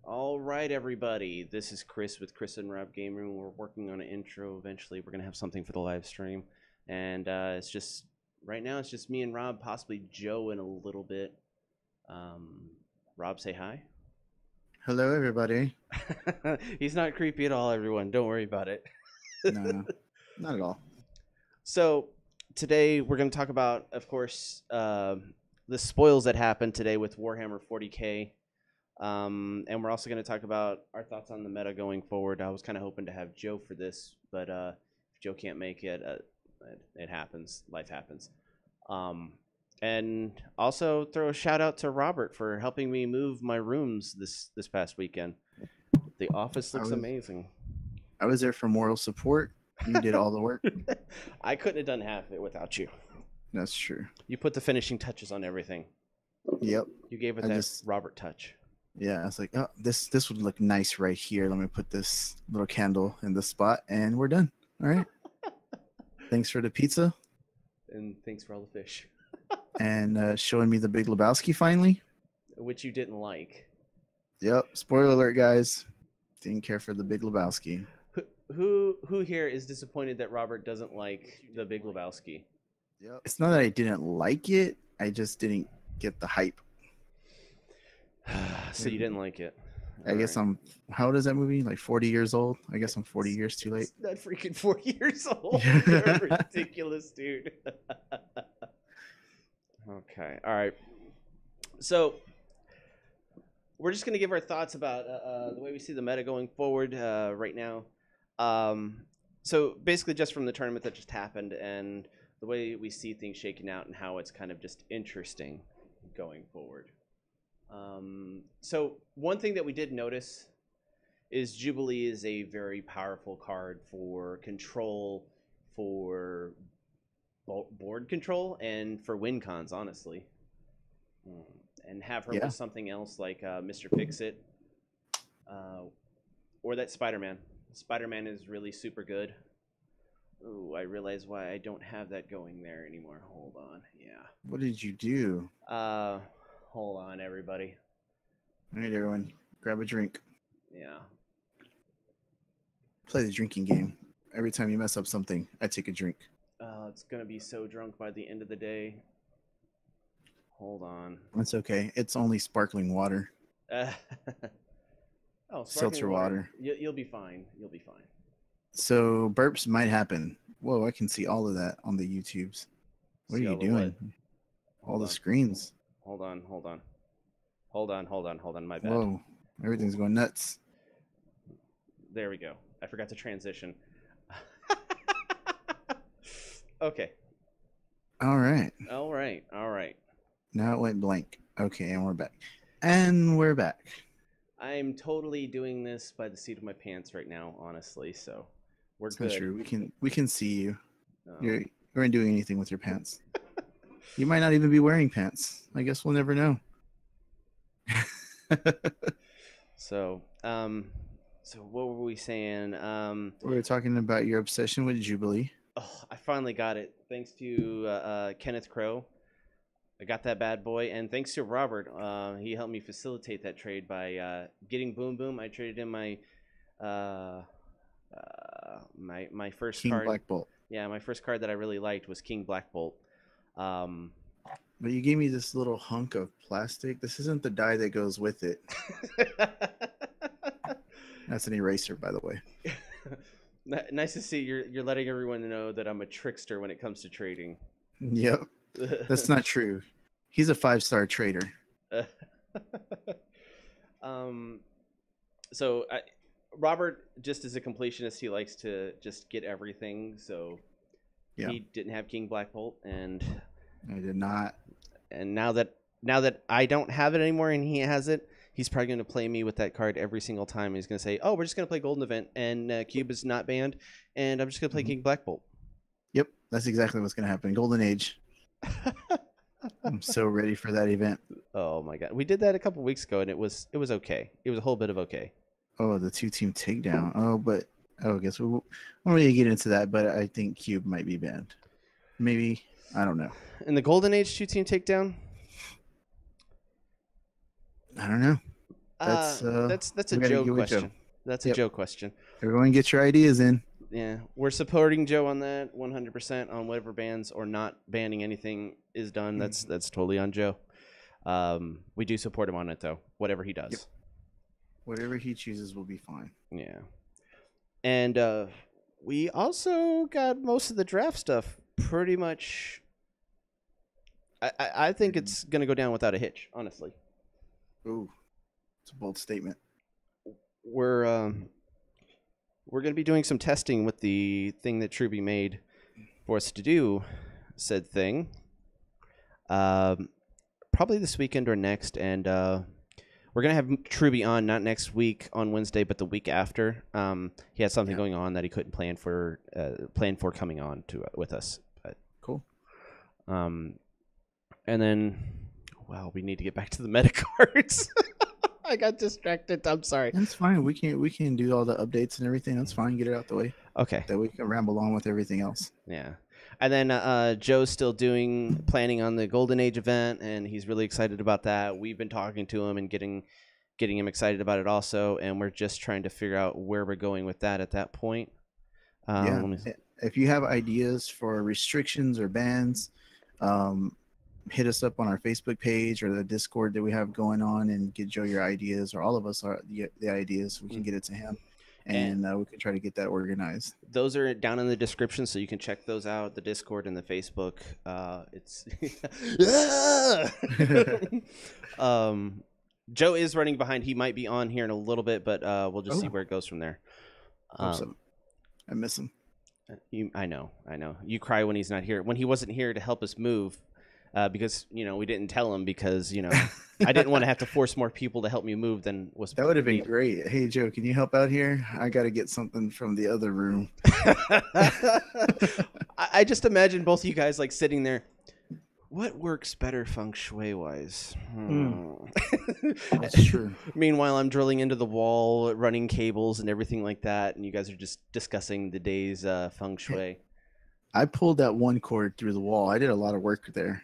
All right, everybody. This is Chris with Chris and Rob Game Room. We're working on an intro. Eventually, we're gonna have something for the live stream, and it's just right now. It's just me and Rob, possibly Joe in a little bit. Rob, say hi. Hello, everybody. He's not creepy at all, everyone. Don't worry about it. No, not at all. So today we're going to talk about, of course, the spoils that happened today with Warhammer 40K. And we're also going to talk about our thoughts on the meta going forward. I was kind of hoping to have Joe for this, but if Joe can't make it, it happens. Life happens. And also throw a shout out to Robert for helping me move my rooms this past weekend. The office looks amazing. I was there for moral support. You did all the work. I couldn't have done half of it without you. That's true. You put the finishing touches on everything. Yep. You gave it that Robert touch. Yeah, I was like, oh, this would look nice right here. Let me put this little candle in this spot, and we're done. All right. Thanks for the pizza. And thanks for all the fish. And showing me the Big Lebowski finally. Which you didn't like. Yep. Spoiler alert, guys. Didn't care for the Big Lebowski. Who here is disappointed that Robert doesn't like the Big Lebowski? Yep. It's not that I didn't like it. I just didn't get the hype. So you didn't like it. I guess I'm. How old is that movie? Like 40 years old? I guess I'm 40 years too late. It's not freaking 40 years old. You're ridiculous, dude. Okay. All right. So we're just going to give our thoughts about the way we see the meta going forward right now. So basically just from the tournament that just happened and the way we see things shaking out and how it's kind of just interesting going forward. So one thing that we did notice is Jubilee is a very powerful card for control, for board control, and for win cons, honestly. And have her with something else like Mr. Fixit or that Spider-Man. Spider-Man is really super good. Ooh, I realize why I don't have that going there anymore. Hold on. Yeah. What did you do? Hold on, everybody. All right, everyone. Grab a drink. Yeah. Play the drinking game. Every time you mess up something, I take a drink. It's going to be so drunk by the end of the day. Hold on. That's okay. It's only sparkling water. Oh, seltzer water. You'll be fine. You'll be fine. So burps might happen. Whoa, I can see all of that on the YouTubes. What are you doing? All the screens. Hold on. My bad. Whoa, everything's going nuts. There we go. I forgot to transition. Okay. All right. Now it went blank. Okay, and we're back. I'm totally doing this by the seat of my pants right now, honestly. So we're good. That's true. We can see you. You aren't doing anything with your pants. You might not even be wearing pants. I guess we'll never know. So what were we saying? We were talking about your obsession with Jubilee. Oh, I finally got it. Thanks to Kenneth Crow. I got that bad boy, and thanks to Robert, he helped me facilitate that trade by getting Boom Boom. I traded in my my first King card. Black Bolt. Yeah, my first card that I really liked was King Black Bolt. But you gave me this little hunk of plastic. This isn't the die that goes with it. That's an eraser, by the way. Nice to see you're letting everyone know that I'm a trickster when it comes to trading. Yep. That's not true. He's a 5-star trader. So Robert, just as a completionist, he likes to just get everything. So he didn't have King Black Bolt, and I did not. And now that I don't have it anymore, and he has it, he's probably going to play me with that card every single time. He's going to say, "Oh, we're just going to play Golden Event, and Cube is not banned, and I'm just going to play King Black Bolt." Yep, that's exactly what's going to happen. Golden Age. I'm so ready for that event. Oh my god, we did that a couple weeks ago, and it was okay. It was a whole bit of okay. Oh, the 2-team takedown. I guess we won't really get into that, but I think Cube might be banned. Maybe, I don't know. In the Golden Age 2-team takedown, I don't know. That's a we gotta Joe get with Joe. question. That's a Yep. Joe question. Everyone, get your ideas in. Yeah, we're supporting Joe on that 100% on whatever bans or not banning anything is done. That's totally on Joe. We do support him on it though. Whatever he does. Yep. Whatever he chooses will be fine. Yeah. And we also got most of the draft stuff pretty much. I think it's going to go down without a hitch, honestly. Ooh, it's a bold statement. We're going to be doing some testing with the thing that Truby made for us to do said thing. Probably this weekend or next, and we're going to have Truby on, not next week on Wednesday, but the week after. He had something going on that he couldn't plan for coming on with us. But, cool. And then, wow, we need to get back to the meta cards. I got distracted. I'm sorry. That's fine. We can do all the updates and everything. That's fine. Get it out the way. Okay. That we can ramble on with everything else. Yeah. And then Joe's still planning on the Golden Age event, and he's really excited about that. We've been talking to him and getting him excited about it also, and we're just trying to figure out where we're going with that at that point. If you have ideas for restrictions or bans, hit us up on our Facebook page or the Discord that we have going on, and get Joe your ideas, or all of us the ideas, so we can get it to him, and we can try to get that organized. Those are down in the description, so you can check those out, the Discord and the Facebook. It's Joe is running behind. He might be on here in a little bit, but we'll just see where it goes from there. I miss him. I know. You cry when he's not here. When he wasn't here to help us move. Because we didn't tell him, because I didn't want to have to force more people to help me move than was. That would have been great. Hey Joe, can you help out here? I got to get something from the other room. I just imagine both of you guys like sitting there. What works better feng shui wise? That's true. Meanwhile, I'm drilling into the wall, running cables and everything like that, and you guys are just discussing the day's feng shui. I pulled that one cord through the wall. I did a lot of work there.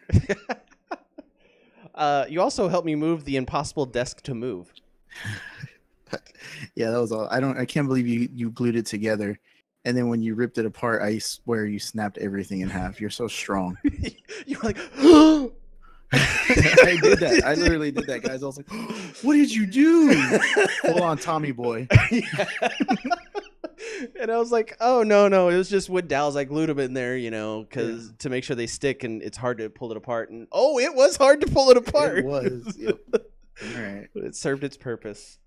You also helped me move the impossible desk to move. Yeah, that was all. I can't believe you glued it together. And then when you ripped it apart, I swear you snapped everything in half. You're so strong. You were like, I did that. I literally did that, guys. I was like, what did you do? Full on Tommy boy. And I was like, oh, no. It was just wood dowels. I glued them in there, because to make sure they stick, and it's hard to pull it apart. And it was hard to pull it apart. It was. Yep. All right. It served its purpose.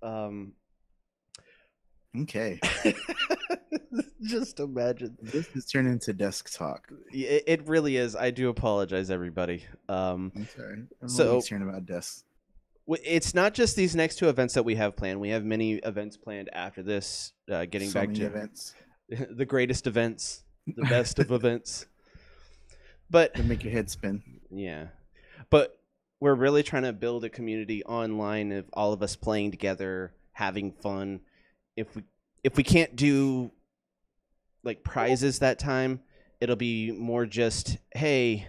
Okay. Just imagine. This has turned into desk talk. It really is. I do apologize, everybody. I'm sorry. So turn about desks. It's not just these next two events that we have planned. We have many events planned after this. Getting back to events, the greatest events, the best of events. But to make your head spin. Yeah, but we're really trying to build a community online of all of us playing together, having fun. If we can't do like prizes that time, it'll be more just, hey,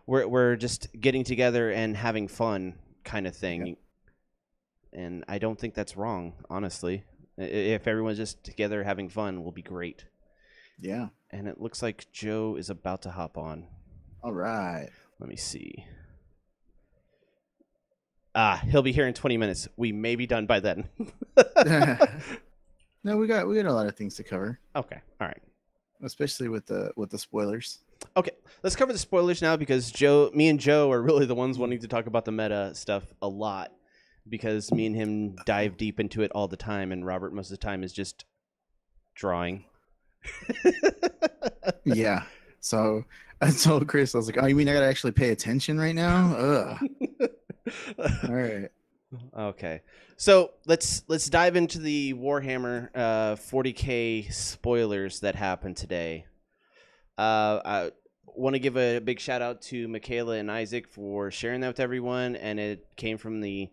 we're just getting together and having fun kind of thing. Yep. And I don't think that's wrong, honestly. If everyone's just together having fun, will be great. Yeah. And it looks like Joe is about to hop on. All right. Let me see. He'll be here in 20 minutes. We may be done by then. No, we got a lot of things to cover. Okay. All right. Especially with the spoilers. Okay, let's cover the spoilers now, because me and Joe are really the ones wanting to talk about the meta stuff a lot, because me and him dive deep into it all the time, and Robert most of the time is just drawing. Yeah. So I told Chris, I was like, "Oh, you mean I gotta actually pay attention right now?" Ugh. All right. Okay. So let's dive into the Warhammer 40K spoilers that happened today. I want to give a big shout out to Michaela and Isaac for sharing that with everyone, and it came from the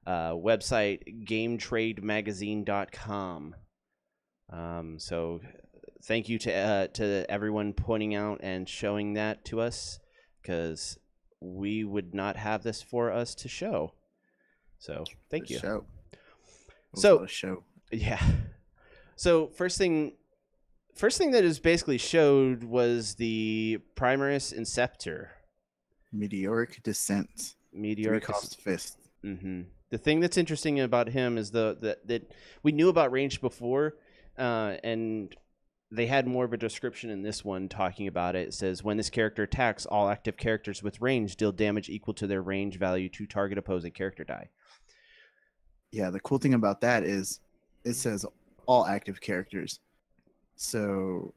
website GameTradeMagazine.com. So thank you to everyone pointing out and showing that to us, because we would not have this for us to show. So thank you. It was a lot So of show. yeah. So first thing that is basically showed was the Primaris Inceptor. Meteoric Descent. Meteoric 3-cost fist. Mm-hmm. The thing that's interesting about him is that we knew about range before, and they had more of a description in this one talking about it. It says, when this character attacks, all active characters with range deal damage equal to their range value to target opposing character die. Yeah, the cool thing about that is it says all active characters. So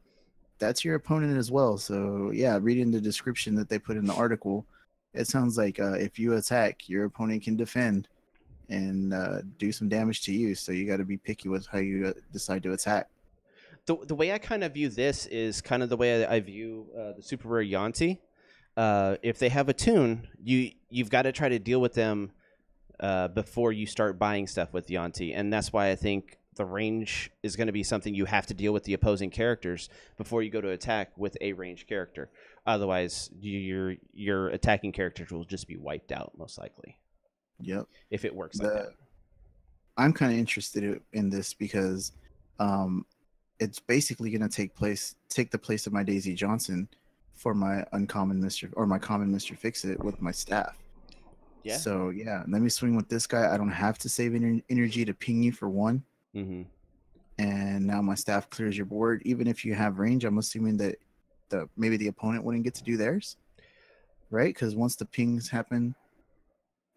that's your opponent as well. So yeah, reading the description that they put in the article, it sounds like if you attack, your opponent can defend and do some damage to you. So you got to be picky with how you decide to attack. The way I kind of view this is kind of the way I view the super rare Yanti. If they have a tune, you've got to try to deal with them before you start buying stuff with Yanti, and that's why I think the range is going to be something you have to deal with the opposing characters before you go to attack with a ranged character. Otherwise, your attacking characters will just be wiped out most likely. Yep. If it works like that. I'm kind of interested in this because it's basically going to take the place of my Daisy Johnson for my uncommon Mr. or my common Mr. Fixit with my staff. Yeah. So yeah, let me swing with this guy. I don't have to save energy to ping you for one. Mm-hmm. And now my staff clears your board. Even if you have range, I'm assuming that maybe the opponent wouldn't get to do theirs, right? Because once the pings happen,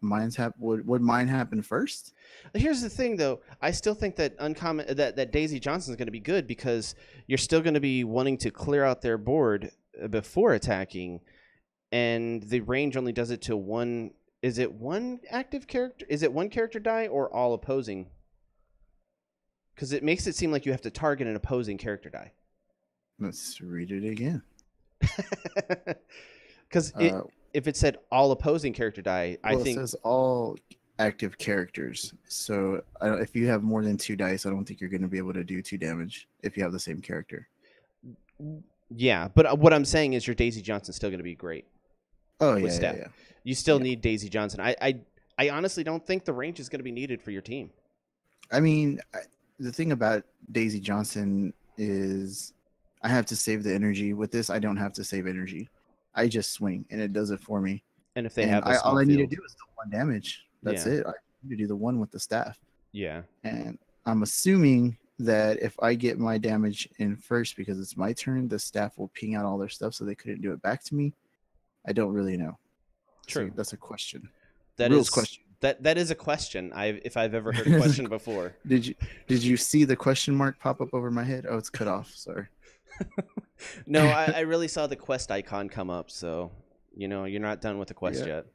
would mine happen first? Here's the thing, though. I still think that that Daisy Johnson is going to be good because you're still going to be wanting to clear out their board before attacking, and the range only does it to one. Is it one active character? Is it one character die or all opposing? Because it makes it seem like you have to target an opposing character die. Let's read it again. Because if it said all opposing character die, I think it says all active characters. So if you have more than 2 dice, I don't think you're going to be able to do 2 damage if you have the same character. Yeah, but what I'm saying is your Daisy Johnson's still going to be great. Oh yeah. You still need Daisy Johnson. I honestly don't think the range is going to be needed for your team. I mean, the thing about Daisy Johnson is I have to save the energy. With this, I don't have to save energy. I just swing, and it does it for me. And if they have a small all I need to field. do is the 1 damage. That's it. I need to do the 1 with the staff. Yeah. And I'm assuming that if I get my damage in first because it's my turn, the staff will ping out all their stuff so they couldn't do it back to me. I don't really know. True. So that's a question. Question. That is a question. If I've ever heard a question before. Did you see the question mark pop up over my head? Oh, it's cut off. Sorry. No, I really saw the quest icon come up. So you're not done with the quest yet.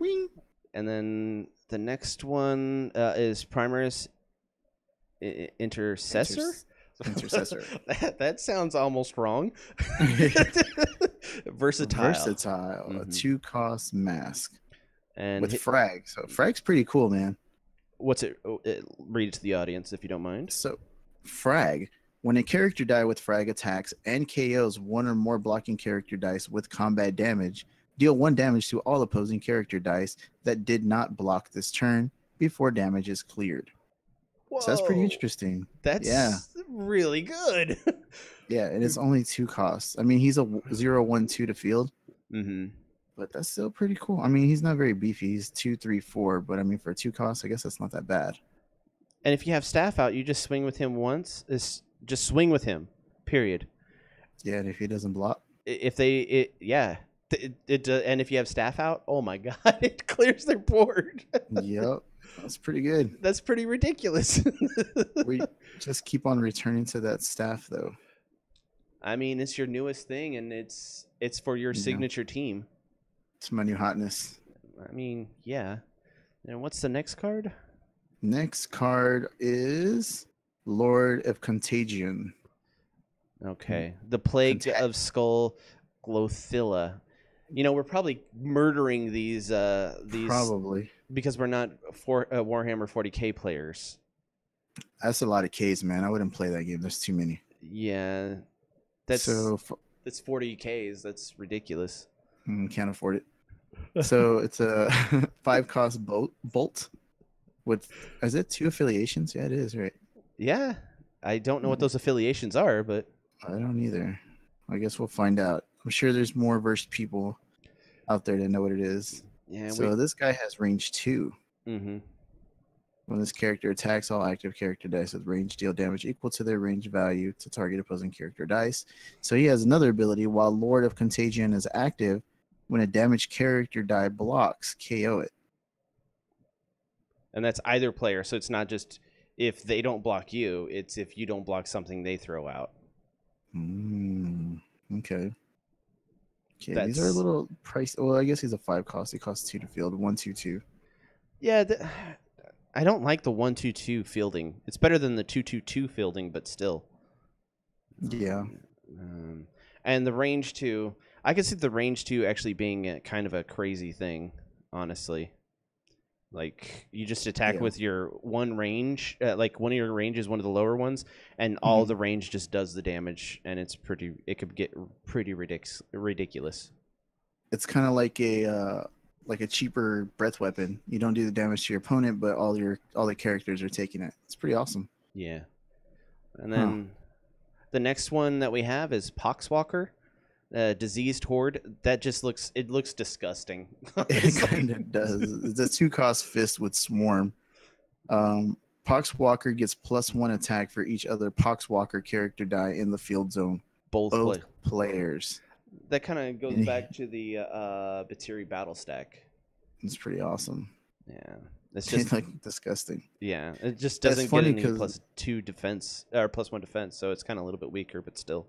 Wing. And then the next one is Primaris Intercessor. Intercessor. that sounds almost wrong. Versatile. Mm-hmm. A 2-cost mask. And with frag. So frag's pretty cool, man. What's it? Read it to the audience if you don't mind. So frag. When a character die with frag attacks and KOs 1 or more blocking character dice with combat damage, deal 1 damage to all opposing character dice that did not block this turn before damage is cleared. Whoa. So that's pretty interesting. That's really good. Yeah, and it's only 2 costs. I mean, he's a 0-1-2 to field. Mm-hmm. But that's still pretty cool. I mean, he's not very beefy. He's 2-3-4, but I mean, for 2 costs, I guess that's not that bad. And if you have staff out, you just swing with him once. Just swing with him, period. Yeah, and if he doesn't block, and if you have staff out, oh my god, it clears their board. Yep, that's pretty good. That's pretty ridiculous. We just keep on returning to that staff, though. I mean, it's your newest thing, and it's for your signature team. It's my new hotness. I mean, yeah. And what's the next card? Next card is Lord of Contagion. Okay. The Plague of Skull Glothilla. We're probably murdering these probably because we're not Warhammer 40K players. That's a lot of Ks, man. I wouldn't play that game. There's too many. Yeah. That's 40 Ks. That's ridiculous. Can't afford it. So it's a 5-cost bolt. With is it 2 affiliations? Yeah, it is, right? Yeah, I don't know what those affiliations are, but I don't either. I guess we'll find out. I'm sure there's more versed people out there that know what it is. yeah, So this guy has range 2. Mm-hmm. When this character attacks, all active character dice with range deal damage equal to their range value to target opposing character dice. So he has another ability. While Lord of Contagion is active, when a damaged character die blocks, KO it. And that's either player, so it's not just if they don't block you, it's if you don't block something they throw out. Okay. Okay, these are a little pricey. Well, I guess he's a 5 cost. He costs 2 to field. 1, 2, 2. Yeah, I don't like the 1-2-2 fielding. It's better than the 2-2-2 fielding, but still. Yeah. And the range 2, I could see the range 2 actually being kind of a crazy thing, honestly. Like, you just attack with your one range, like one of your range is one of the lower ones, and all the range just does the damage, and it could get pretty ridiculous. It's kind of like a cheaper breath weapon. You don't do the damage to your opponent, but all the characters are taking it. It's pretty awesome. Yeah. And then the next one that we have is Poxwalker. Diseased horde. That just looks disgusting. It kind of does. It's a 2 cost fist with swarm. Poxwalker gets +1 attack for each other Poxwalker character die in the field zone. Both players. That kind of goes back to the Batiri battle stack. It's pretty awesome. Yeah, it's just like disgusting. Yeah, it just doesn't get any +2 defense or +1 defense, so it's kind of a little bit weaker, but still.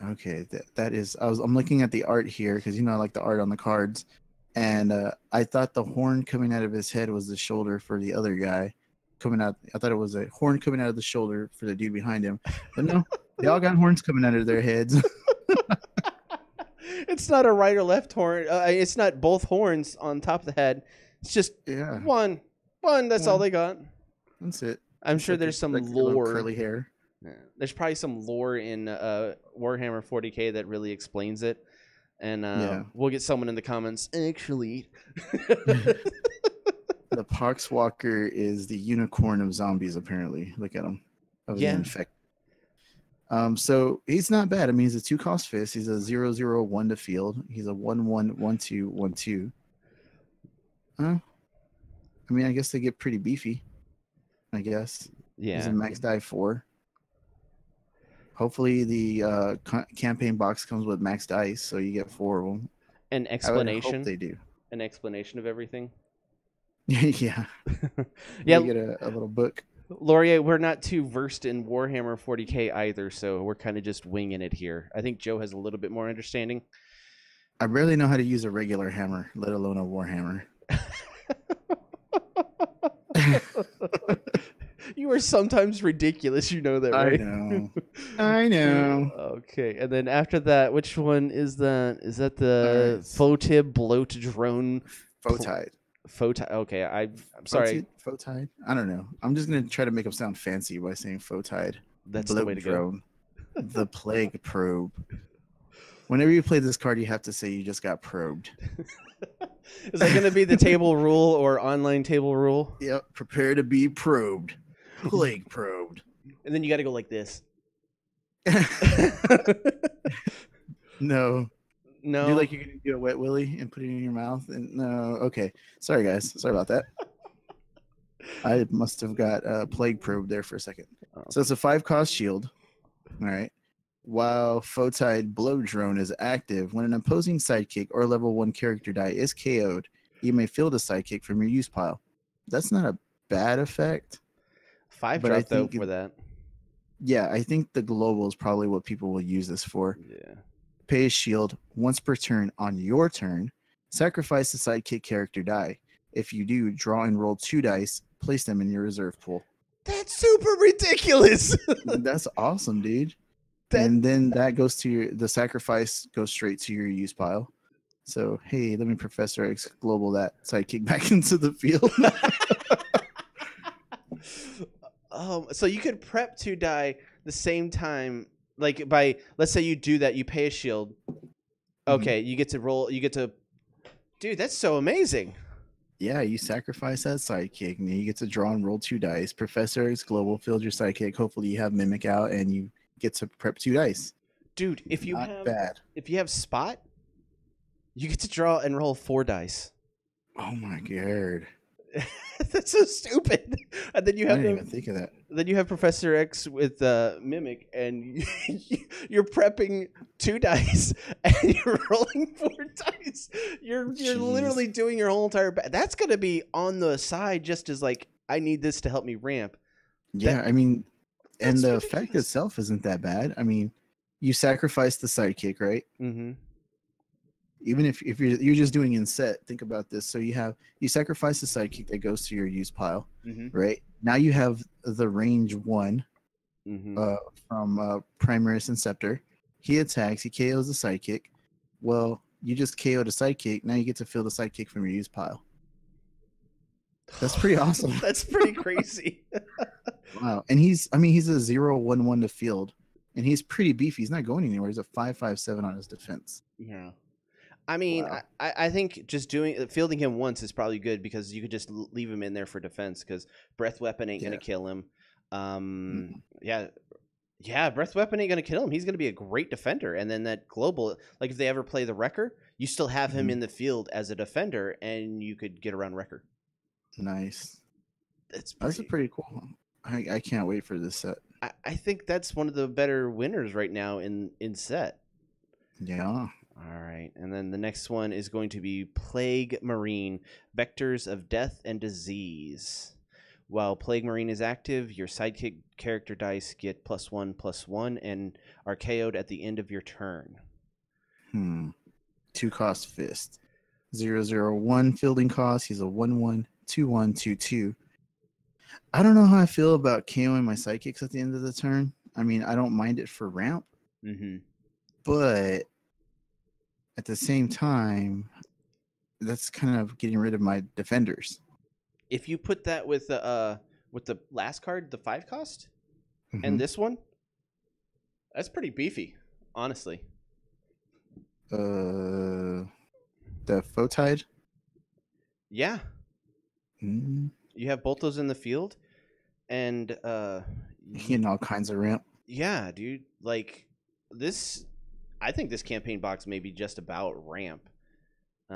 Okay, that is. I'm looking at the art here because I like the art on the cards, and I thought the horn coming out of his head was the shoulder for the other guy coming out. I thought it was a horn coming out of the shoulder for the dude behind him, but no, they all got horns coming out of their heads. It's not a right or left horn. It's not both horns on top of the head. It's just one. That's all they got. That's it. I'm sure there's some lore. Curly hair. Yeah. There's probably some lore in Warhammer 40K that really explains it, and we'll get someone in the comments. Actually, the Poxwalker is the unicorn of zombies. Apparently, look at him. So he's not bad. I mean, he's a 2 cost fist. He's a 0/0/1 to field. He's a 1/1 1/2 1/2. I mean, I guess they get pretty beefy. I guess. Yeah. He's a max die 4. Hopefully the campaign box comes with max dice, so you get 4 of them. An explanation. I hope they do. An explanation of everything. Yeah. Yeah. You get a little book. Laurier, we're not too versed in Warhammer 40K either, so we're kind of just winging it here. I think Joe has a little bit more understanding. I barely know how to use a regular hammer, let alone a Warhammer. You are sometimes ridiculous, you know that, right? I know. Okay, and then after that, which one is that? Is that the Photib Bloat Drone? Photide. Photide. Okay, I'm sorry. Photide? I don't know. I'm just going to try to make them sound fancy by saying Photide. That's the way to go. The Plague Probe. Whenever you play this card, you have to say you just got probed. Is that going to be the table rule or online table rule? Yep. Prepare to be probed. Plague probed. And then you got to go like this. No. Do like you're going to do a wet willy and put it in your mouth? And no. Okay. Sorry, guys. Sorry about that. I must have got a plague probe there for a second. So it's a 5 cost shield. All right. While Photide Blow Drone is active, when an opposing sidekick or level 1 character die is KO'd, you may field a sidekick from your use pile. That's not a bad effect. 5 drop though for that. Yeah, I think the global is probably what people will use this for. Yeah. Pay a shield once per turn on your turn. Sacrifice the sidekick character die. If you do, draw and roll 2 dice. Place them in your reserve pool. That's super ridiculous. That's awesome, dude. And then that goes to the sacrifice goes straight to your use pile. So, hey, let me Professor X global that sidekick back into the field. So you could prep 2 die the same time, like by, let's say you do that, you pay a shield. Okay, you get to roll, dude, that's so amazing. Yeah, you sacrifice that sidekick, and then you get to draw and roll 2 dice. Professor X Global field your sidekick. Hopefully, you have Mimic out, and you get to prep 2 dice. Dude, Not bad. if you have Spot, you get to draw and roll 4 dice. Oh my god. That's so stupid. And then you I have didn't even think of that. Then you have Professor X with Mimic, and you're prepping 2 dice, and you're rolling 4 dice. You're literally doing your whole entire. That's gonna be on the side, just as like I need this to help me ramp. Yeah, I mean, and the ridiculous. effect itself isn't that bad. I mean, you sacrifice the sidekick, right? Mm-hmm. Even if you're just doing in set, think about this. So you sacrifice the sidekick that goes to your use pile, right? Now you have the range 1 from Primaris and Scepter. He attacks, he KOs the sidekick. Well, you just KO'd a sidekick. Now you get to fill the sidekick from your use pile. That's pretty awesome. That's pretty crazy. Wow. And he's a 0/1/1 to field, and he's pretty beefy. He's not going anywhere. He's a 5/5/7 on his defense. Yeah. I mean, wow. I think just fielding him once is probably good, because you could just leave him in there for defense, because breath weapon ain't gonna kill him. Breath weapon ain't gonna kill him. He's gonna be a great defender. And then that global, like if they ever play the Wrecker, you still have him in the field as a defender, and you could get around Wrecker. Nice. That's pretty cool. I can't wait for this set. I think that's one of the better winners right now in set. Yeah. All right, and then the next one is going to be Plague Marine, Vectors of Death and Disease. While Plague Marine is active, your sidekick character dice get +1/+1 and are KO'd at the end of your turn. 2 cost fist. 0/0/1 fielding cost. He's a 1/1, 2/1, 2/2. I don't know how I feel about KOing my sidekicks at the end of the turn. I mean, I don't mind it for ramp, but at the same time, that's kind of getting rid of my defenders. If you put that with the last card, the 5 cost, and this one, that's pretty beefy, honestly. The Photide? Yeah. You have both those in the field, and getting all kinds of ramp. Yeah, dude. Like this, I think this campaign box may be just about ramp.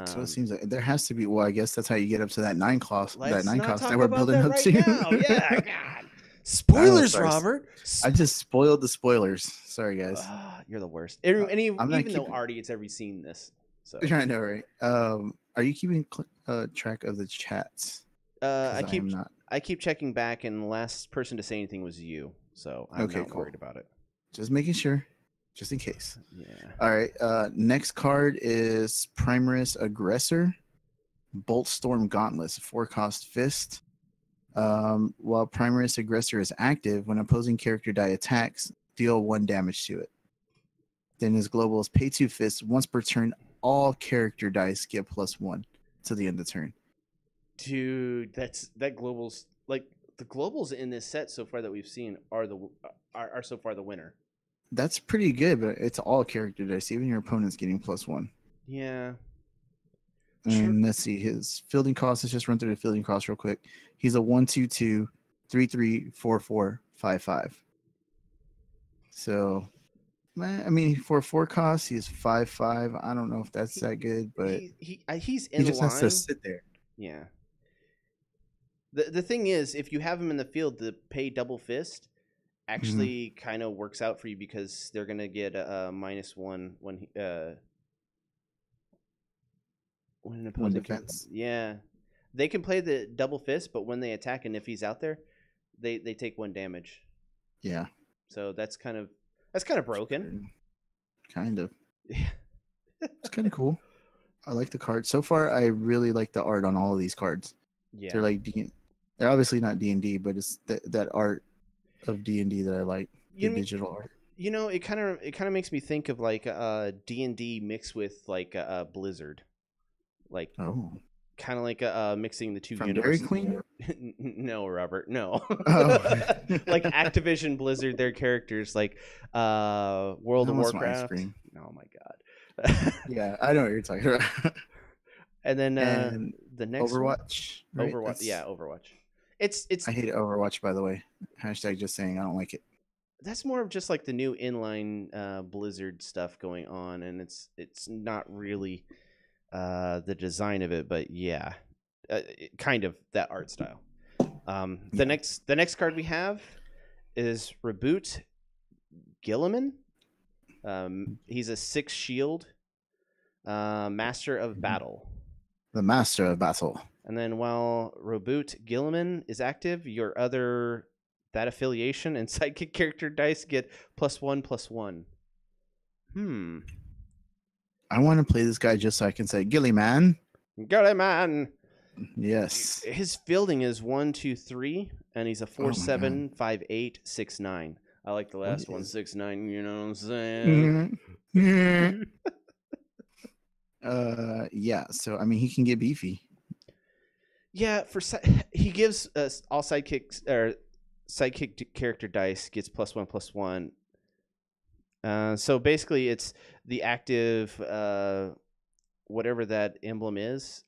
So it seems like there has to be. Well, I guess that's how you get up to that 9 cost. That 9 cost that we're building up to. Yeah, God. Spoilers, Robert. I just spoiled the spoilers. Sorry, guys. You're the worst. Even though Artie has ever seen this. So I know, right? Are you keeping track of the chats? I keep checking back, and the last person to say anything was you. So I'm not worried about it. Just making sure. Just in case. Yeah. All right. Next card is Primaris Aggressor, Bolt Storm Gauntlet, 4 cost fist. While Primaris Aggressor is active, when opposing character die attacks, deal 1 damage to it. Then his global is pay 2 fists. Once per turn, all character dice get +1 to the end of the turn. Dude, that global's like the globals in this set so far that we've seen are so far the winner. That's pretty good, but it's all character dice. Even your opponent's getting +1. Yeah. And let's see, his fielding cost. Let's just run through the fielding cost real quick. He's a 1/2/2, 3/3, 4/4, 5/5. So, I mean, for 4 costs, he's 5/5. I don't know if that's that good, but he's in he just line. has to sit there. Yeah. The thing is, if you have him in the field, the pay double fist actually kind of works out for you, because they're gonna get a -1 when an opposing defense. Yeah, they can play the double fist, but when they attack, and if he's out there, they take 1 damage. Yeah. So that's kind of broken. Kind of. Yeah. It's kind of cool. I like the card so far. I really like the art on all of these cards. Yeah. They're obviously not D&D, but it's that art of D&D that I like. The digital art. You know, it kind of makes me think of like D&D mixed with like Blizzard. Like kind of like mixing the two from universes. Dairy Queen? No, Robert, no. Oh. Like Activision Blizzard, their characters like World of Warcraft. Oh my god. Yeah, I know what you're talking about. And then And the next one, Overwatch, right? Overwatch. Yeah, Overwatch. It's I hate Overwatch, by the way. Hashtag just saying, I don't like it. that's more of just like the new inline Blizzard stuff going on, and it's not really the design of it, but yeah, kind of that art style. The next card we have is Reboot Gilman. He's a 6 shield, Master of Battle. The Master of Battle. And then while Reboot Gilman is active, your other that affiliation and sidekick character dice get +1/+1. I want to play this guy just so I can say Gilliman. Gilliman. Yes. His fielding is 1, 2, 3, and he's a 4/7, 5/8, 6/9. I like the last one, 6/9. You know what I'm saying? Yeah. So I mean, he can get beefy. Yeah, he gives us all sidekicks or sidekick character dice gets +1/+1. So basically, it's the active whatever that emblem is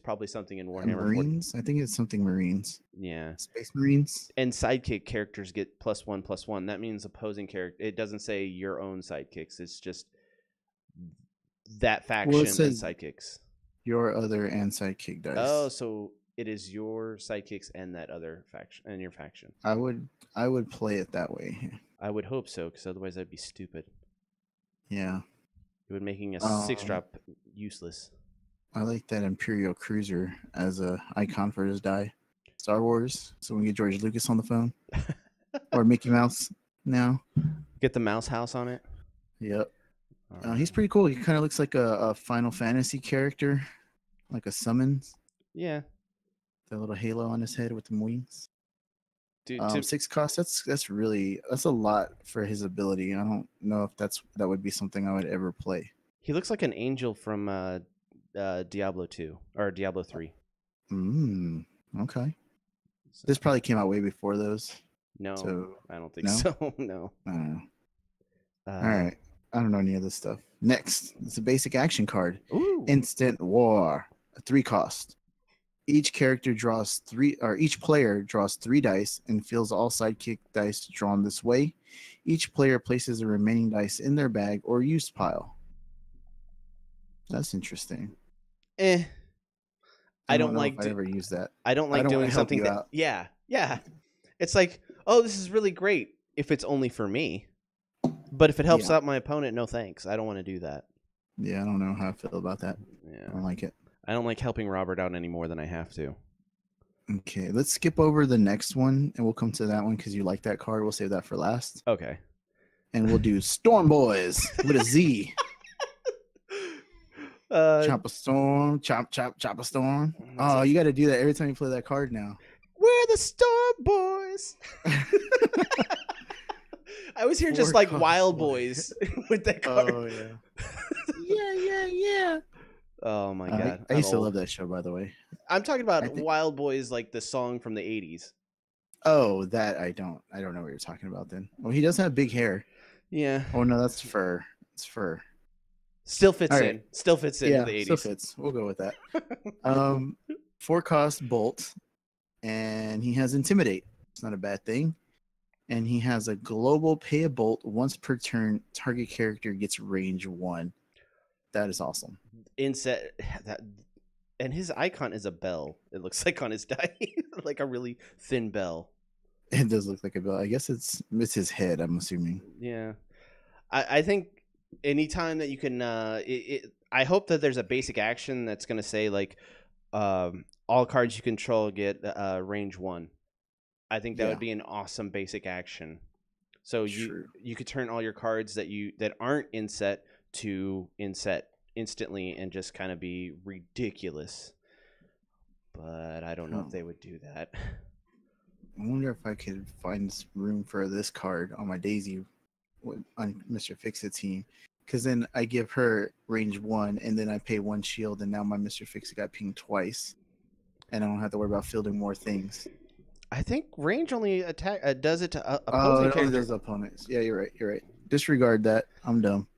probably something in Warhammer. Marines? I think it's something Marines. Yeah. Space Marines. And sidekick characters get +1/+1. That means opposing character. It doesn't say your own sidekicks. It's just that faction and sidekicks. Your other and sidekick dice. Oh, so it is your sidekicks and that other faction and your faction. I would play it that way. I would hope so, because otherwise that'd be stupid. Yeah. It would making a 6-drop useless. I like that Imperial Cruiser as a icon for his die. Star Wars. So we can get George Lucas on the phone. Or Mickey Mouse now. Get the mouse house on it. Yep. He's pretty cool. He kind of looks like a Final Fantasy character. Like a summons. Yeah. The little halo on his head with the wings. Dude, 6 cost. That's a lot for his ability. I don't know if that would be something I would ever play. He looks like an angel from Diablo 2 or Diablo 3. Okay. So, this probably came out way before those. No, so, I don't think so. No. I don't know. All right. I don't know any of this stuff. Next, it's a basic action card. Ooh. Instant War. A 3 cost. Each player draws 3 dice and feels all sidekick dice drawn this way. Each player places the remaining dice in their bag or used pile. That's interesting. I don't like if I ever use that. I don't like doing something that. Yeah. It's like, oh, this is really great if it's only for me. But if it helps out my opponent, no thanks. I don't want to do that. Yeah, I don't know how I feel about that. Yeah. I don't like it. I don't like helping Robert out any more than I have to. Okay, let's skip over the next one, and we'll come to that one because you like that card. We'll save that for last. Okay. And we'll do Storm Boys with a Z. Chop a storm, chop a storm. Oh, you got to do that every time you play that card now. We're the Storm Boys. I was here just like Wild Boys with that card. Oh, yeah. yeah. Oh my god! I used to love that show, by the way. I'm talking about Wild Boys, like the song from the '80s. Oh, that I don't know what you're talking about. Then, well, he does have big hair. Yeah. Oh no, that's fur. It's fur. Still fits in. Still fits in the '80s. Still fits. We'll go with that. 4 cost bolt, and he has Intimidate. It's not a bad thing. And he has a global pay a bolt once per turn. Target character gets range 1. That is awesome. Inset that, and his icon is a bell. It looks like on his die, like a really thin bell. It does look like a bell. I guess it's his head. I'm assuming. Yeah, I think anytime that you can, I hope that there's a basic action that's going to say like, all cards you control get range 1. I think that would be an awesome basic action. So you could turn all your cards that aren't inset to inset instantly and just kind of be ridiculous. But I don't know if they would do that. I wonder if I could find room for this card on my Daisy on Mr. Fixit team. Because then I give her range 1 and then I pay 1 shield and now my Mr. Fixit got pinged twice. And I don't have to worry about fielding more things. I think range only does it to opposing characters. Oh, it does opponents. Yeah, you're right. Disregard that. I'm dumb.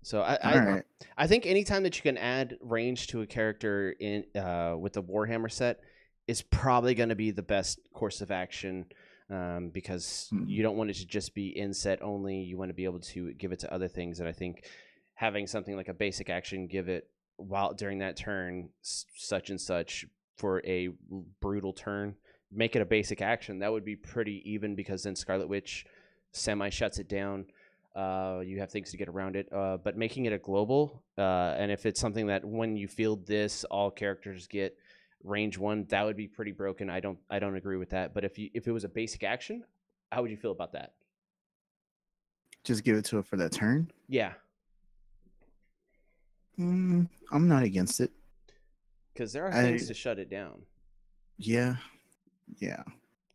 So All right. I think anytime that you can add range to a character in with the Warhammer set is probably going to be the best course of action, because you don't want it to just be in set only. You want to be able to give it to other things, and I think having something like a basic action, give it while during that turn such and such for a brutal turn, make it a basic action. That would be pretty even, because then Scarlet Witch semi shuts it down. You have things to get around it, but making it a global, and if it's something that when you field this, all characters get range 1, that would be pretty broken. I don't agree with that. But if it was a basic action, how would you feel about that? Just give it to it for that turn. Yeah. I'm not against it, because there are things to shut it down. Yeah,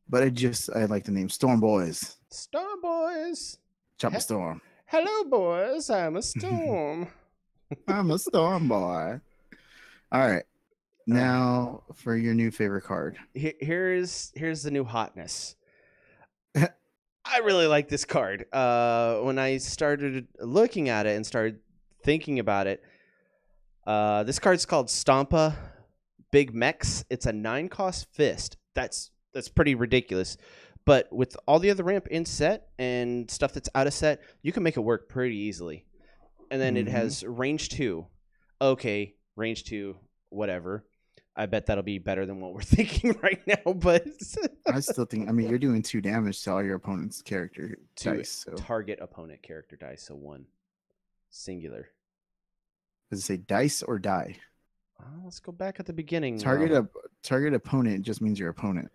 but I like the name Storm Boys. Storm Boys. Chop a storm. Hello, boys. I'm a storm. I'm a storm boy. All right. Now for your new favorite card. Here's the new hotness. I really like this card. When I started looking at it and started thinking about it, this card's called Stompa Big Mechs. It's a 9-cost fist. That's pretty ridiculous. But with all the other ramp in set and stuff that's out of set, you can make it work pretty easily. And then it has range 2. Okay, range 2, whatever. I bet that'll be better than what we're thinking right now. But I still think, you're doing 2 damage to all your opponent's character dice. So. Target opponent character dice, so 1. Singular. Does it say dice or die? Let's go back at the beginning. Target opponent just means your opponent.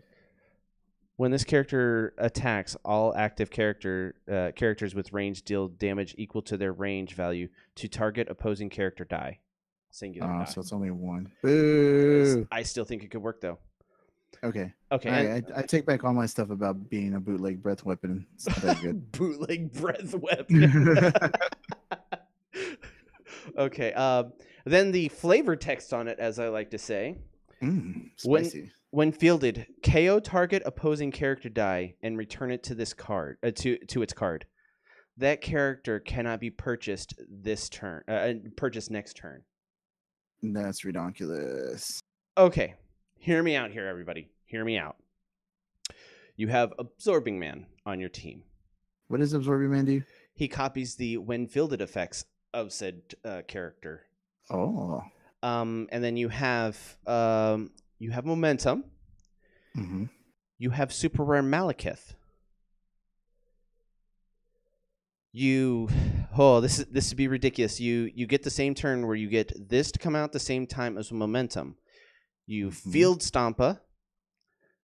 When this character attacks, all active characters with range deal damage equal to their range value to target opposing character die. Singular die. So it's only 1. Boo! I still think it could work, though. Okay. Okay. I take back all my stuff about being a bootleg breath weapon. It's not that good. Bootleg breath weapon. Okay. Then the flavor text on it, as I like to say. Spicy. When fielded, KO target opposing character die and return it to this card to its card. That character cannot be purchased this turn. Purchased next turn. That's ridiculous. Okay, hear me out here, everybody. Hear me out. You have Absorbing Man on your team. What does Absorbing Man do? He copies the when fielded effects of said character. Oh. And then you have Momentum. Mm-hmm. You have Super Rare Malekith. This would be ridiculous. You get the same turn where you get this to come out the same time as Momentum. You field Stompa.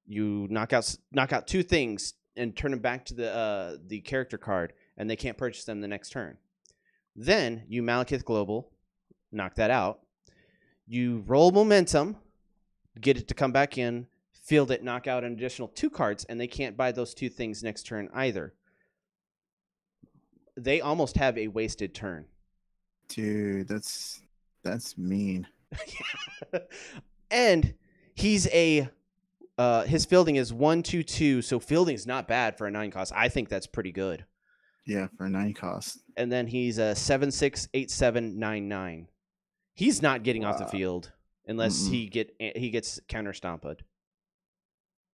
You knock out 2 things and turn them back to the character card, and they can't purchase them the next turn. Then you Malekith Global, knock that out. You roll Momentum, get it to come back in, field it, knock out an additional 2 cards, and they can't buy those 2 things next turn either. They almost have a wasted turn. Dude, that's mean. And he's his fielding is 1/2/2, so fielding's not bad for a 9-cost. I think that's pretty good. Yeah, for a 9-cost. And then he's a 7/6, 8/7, 9/9. He's not getting off the field unless he gets counter stomped.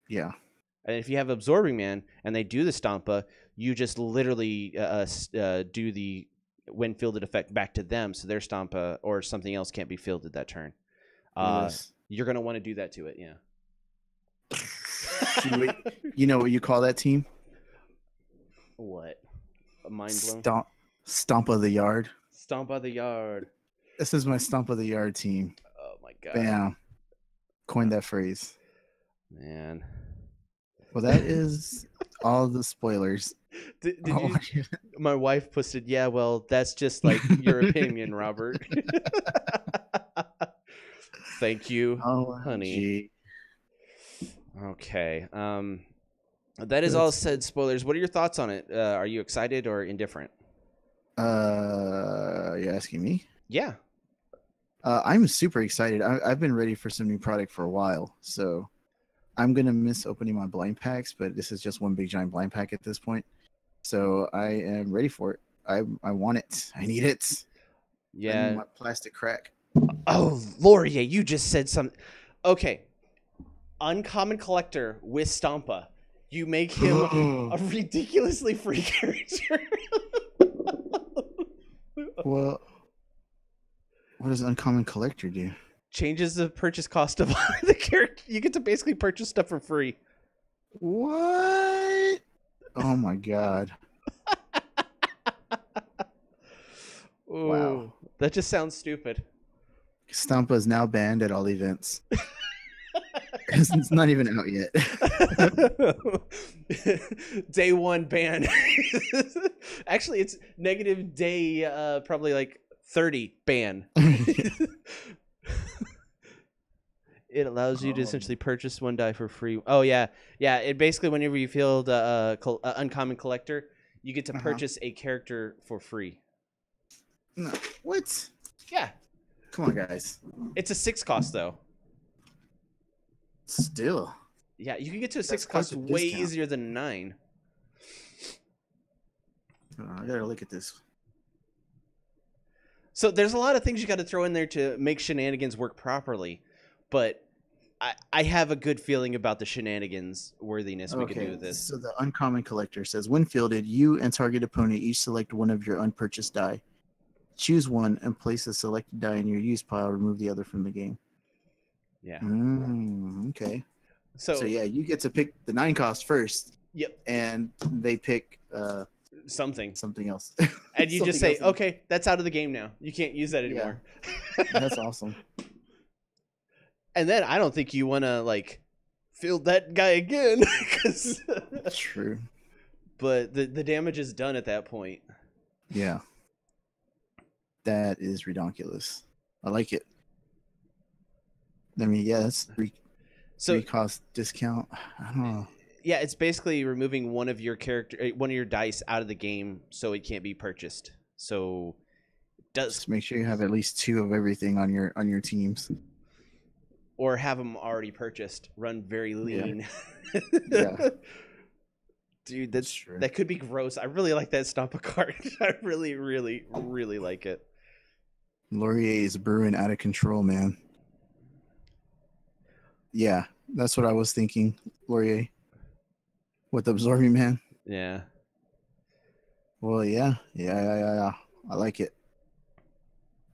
Yeah. And if you have Absorbing Man and they do the Stompa, you just literally do the when fielded effect back to them, so their Stompa or something else can't be fielded that turn. Yes. You're going to want to do that to it, yeah. You know what you call that team? What? Mind blown? Stomp of the Yard. Stomp of the Yard. This is my Stomp of the Yard team. Oh, my God. Bam. Coined that phrase. Man. Well, that is all the spoilers. My wife posted, yeah, well, that's just like your opinion, Robert. Thank you, honey. Okay. That is all said spoilers. What are your thoughts on it? Are you excited or indifferent? You asking me? Yeah. I'm super excited. I've been ready for some new product for a while, so I'm gonna miss opening my blind packs, but this is just one big giant blind pack at this point. So I am ready for it. I want it. I need it. I need Yeah. my plastic crack. Oh, Laurier, you just said something. Okay. Uncommon collector with Stompa. You make him a ridiculously free character. Well, what does uncommon collector do? Changes the purchase cost of the character. You get to basically purchase stuff for free. What? Oh my god. Ooh, Wow. that just sounds stupid. Stompa is now banned at all events. It's not even out yet. Day 1 ban. Actually, it's negative day, probably like 30 ban. It allows you to essentially purchase 1 die for free. Oh yeah, yeah. It basically, whenever you field uncommon collector, you get to purchase a character for free. No. What? Yeah. Come on, guys. It's a 6 cost though. Still. Yeah, you can get to a 6 quite cost the way discount. easier than 9. I gotta look at this. So there's a lot of things you got to throw in there to make shenanigans work properly, but I have a good feeling about the shenanigans worthiness we can do with this. So the uncommon collector says, when fielded, you and target opponent each select one of your unpurchased die. Choose one and place a selected die in your use pile. Remove the other from the game. Yeah. Okay. So yeah, you get to pick the 9 cost first. Yep. And they pick something else. And you just say, okay, that's out of the game now. You can't use that anymore. Yeah. That's awesome. And then I don't think you want to like field that guy again. That's true. But the damage is done at that point. Yeah. That is ridiculous. I like it. I mean, yeah, that's three cost discount. I don't know. Yeah, it's basically removing one of your dice out of the game so it can't be purchased. So just make sure you have at least 2 of everything on your teams. Or have them already purchased. Run very lean. Yeah. Dude, that could be gross. I really like that Stompa card. I really, really, really like it. Laurier is brewing out of control, man. Yeah, that's what I was thinking. Laurier with Absorbing Man. Yeah. Well, yeah. I like it.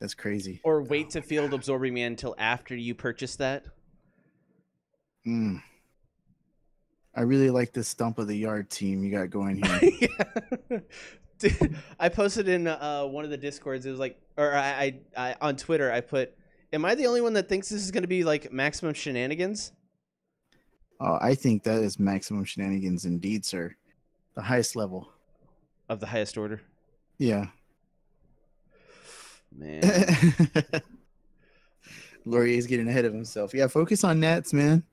That's crazy. Or wait to field Absorbing Man until after you purchase that. I really like this Stomp of the Yard team you got going here. Yeah. Dude, I posted in one of the Discords. It was like, or I on Twitter, I put, am I the only one that thinks this is going to be like maximum shenanigans? Oh, I think that is maximum shenanigans indeed, sir. The highest level. Of the highest order? Yeah. Man. Laurier's getting ahead of himself. Yeah, focus on nets, man.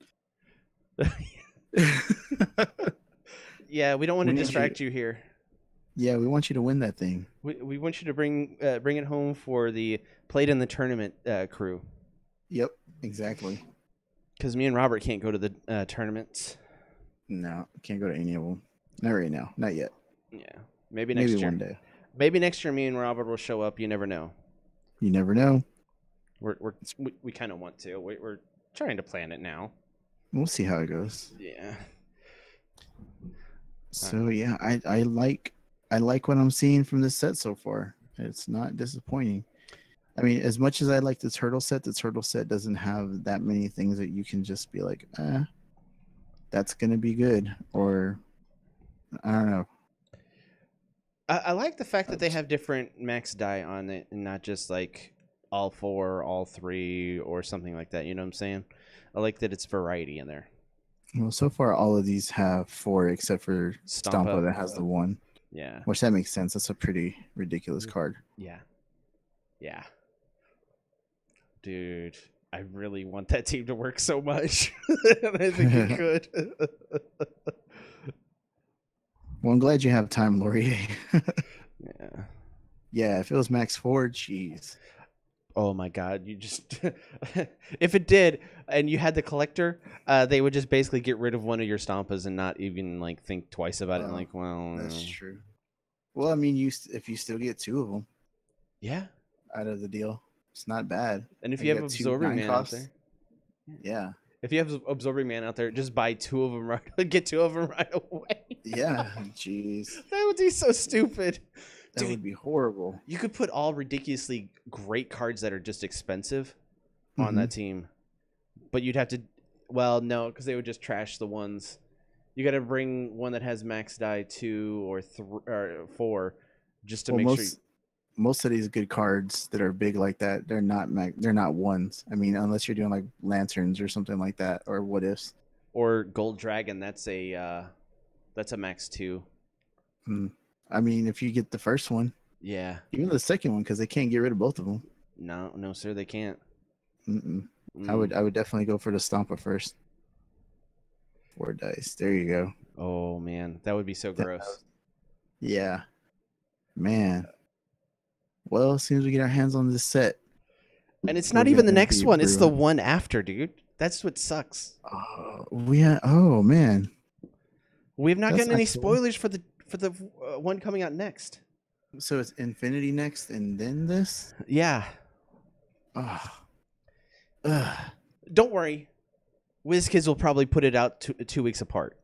Yeah, we don't want to distract you here. Yeah, we want you to win that thing. We want you to bring it home for the Played in the Tournament crew. Yep, exactly. Because me and Robert can't go to the tournaments. No, can't go to any of them. Not right now. Not yet. Yeah, maybe next year. One day. Maybe next year me and Robert will show up. You never know. You never know. We kind of want to. We're trying to plan it now. We'll see how it goes. Yeah. So yeah, I like what I'm seeing from this set so far. It's not disappointing. I mean, as much as I like the turtle set doesn't have that many things that you can just be like, that's gonna be good, or I don't know. I like the fact that they have different max die on it and not just like all 4, all 3, or something like that. You know what I'm saying? I like that it's variety in there. Well, so far all of these have 4 except for Stompa that has the 1. Yeah. Which that makes sense. That's a pretty ridiculous card. Yeah. Yeah. Dude, I really want that team to work so much. I think it could. Well, I'm glad you have time, Laurier. Yeah. Yeah, if it was max 4, jeez. Oh my God! You just if it did, and you had the collector, they would just basically get rid of one of your Stompas and not even like think twice about it. And like, well, that's true. Well, I mean, if you still get 2 of them. Yeah. out of the deal. It's not bad. And if you have got two Absorbing 9 Man costs. out there, Yeah. if you have Absorbing Man out there, just buy 2 of them get 2 of them right away. Yeah. Jeez. That would be so stupid. That would be horrible. You could put all ridiculously great cards that are just expensive on that team, but you'd have to. Well, no, because they would just trash the ones. You got to bring one that has max die 2 or 3 or 4, just to make sure. Most of these good cards that are big like that, they're not ones. I mean, unless you're doing like lanterns or something like that, or what ifs. Or Gold Dragon, that's a max 2. I mean, if you get the first one, yeah, even the second one, because they can't get rid of both of them. No, sir, they can't. I would definitely go for the Stompa first. 4 dice. There you go. Oh man, that would be so gross. Yeah, man. Well, as soon as we get our hands on this set, and it's not even the next one; it's the one after, dude. That's what sucks. Oh man, we've not gotten any spoilers for the one coming out next. So it's Infinity next, and then this. Yeah. Don't worry, WizKids will probably put it out 2 weeks apart.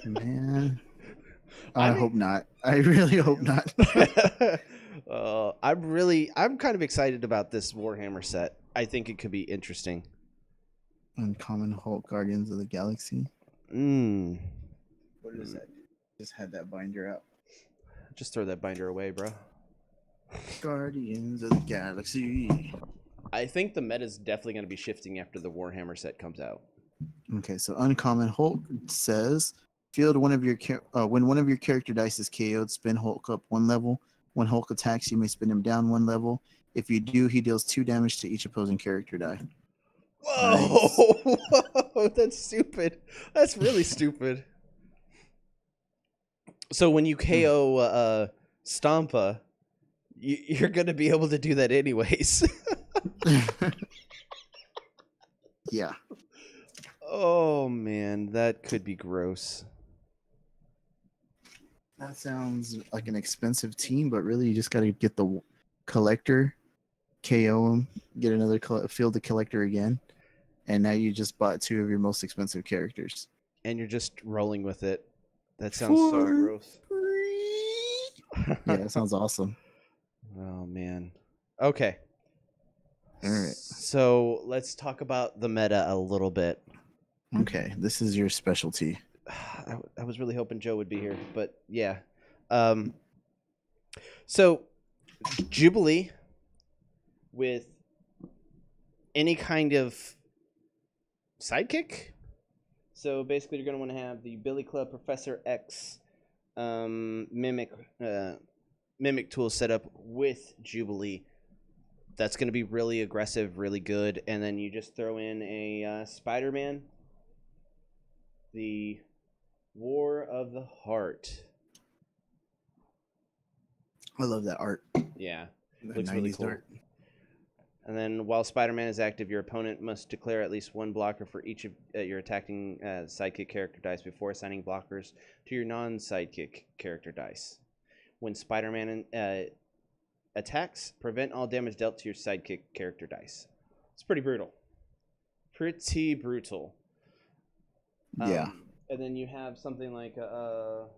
Man, I hope not. I really hope not. I'm kind of excited about this Warhammer set. I think it could be interesting. Uncommon Hulk, Guardians of the Galaxy. What is that? Just had that binder out. Just throw that binder away, bro. Guardians of the Galaxy. I think the meta is definitely going to be shifting after the Warhammer set comes out. Okay, so Uncommon Hulk says, field one of your when one of your character dice is KO'd, spin Hulk up 1 level. When Hulk attacks, you may spin him down 1 level. If you do, he deals 2 damage to each opposing character die. Whoa! Nice. Whoa! That's stupid. That's really stupid. So when you KO Stompa, you're going to be able to do that anyways. Yeah. Oh man, that could be gross. That sounds like an expensive team, but really you just got to get the collector, KO him, get another field the collector again, and now you just bought 2 of your most expensive characters. And you're just rolling with it. That sounds so gross. Yeah, that sounds awesome. Oh man. Okay. All right. So let's talk about the meta a little bit. Okay, this is your specialty. I was really hoping Joe would be here, but yeah. So Jubilee with any kind of sidekick. So basically, you're going to want to have the Billy Club Professor X mimic tool set up with Jubilee. That's going to be really aggressive, really good. And then you just throw in a Spider-Man, the War of the Heart. I love that art. Yeah, That looks really cool. Art. And then while Spider-Man is active, your opponent must declare at least 1 blocker for each of your attacking sidekick character dice before assigning blockers to your non-sidekick character dice. When Spider-Man attacks, prevent all damage dealt to your sidekick character dice. It's pretty brutal. Pretty brutal. Yeah. And then you have something like you're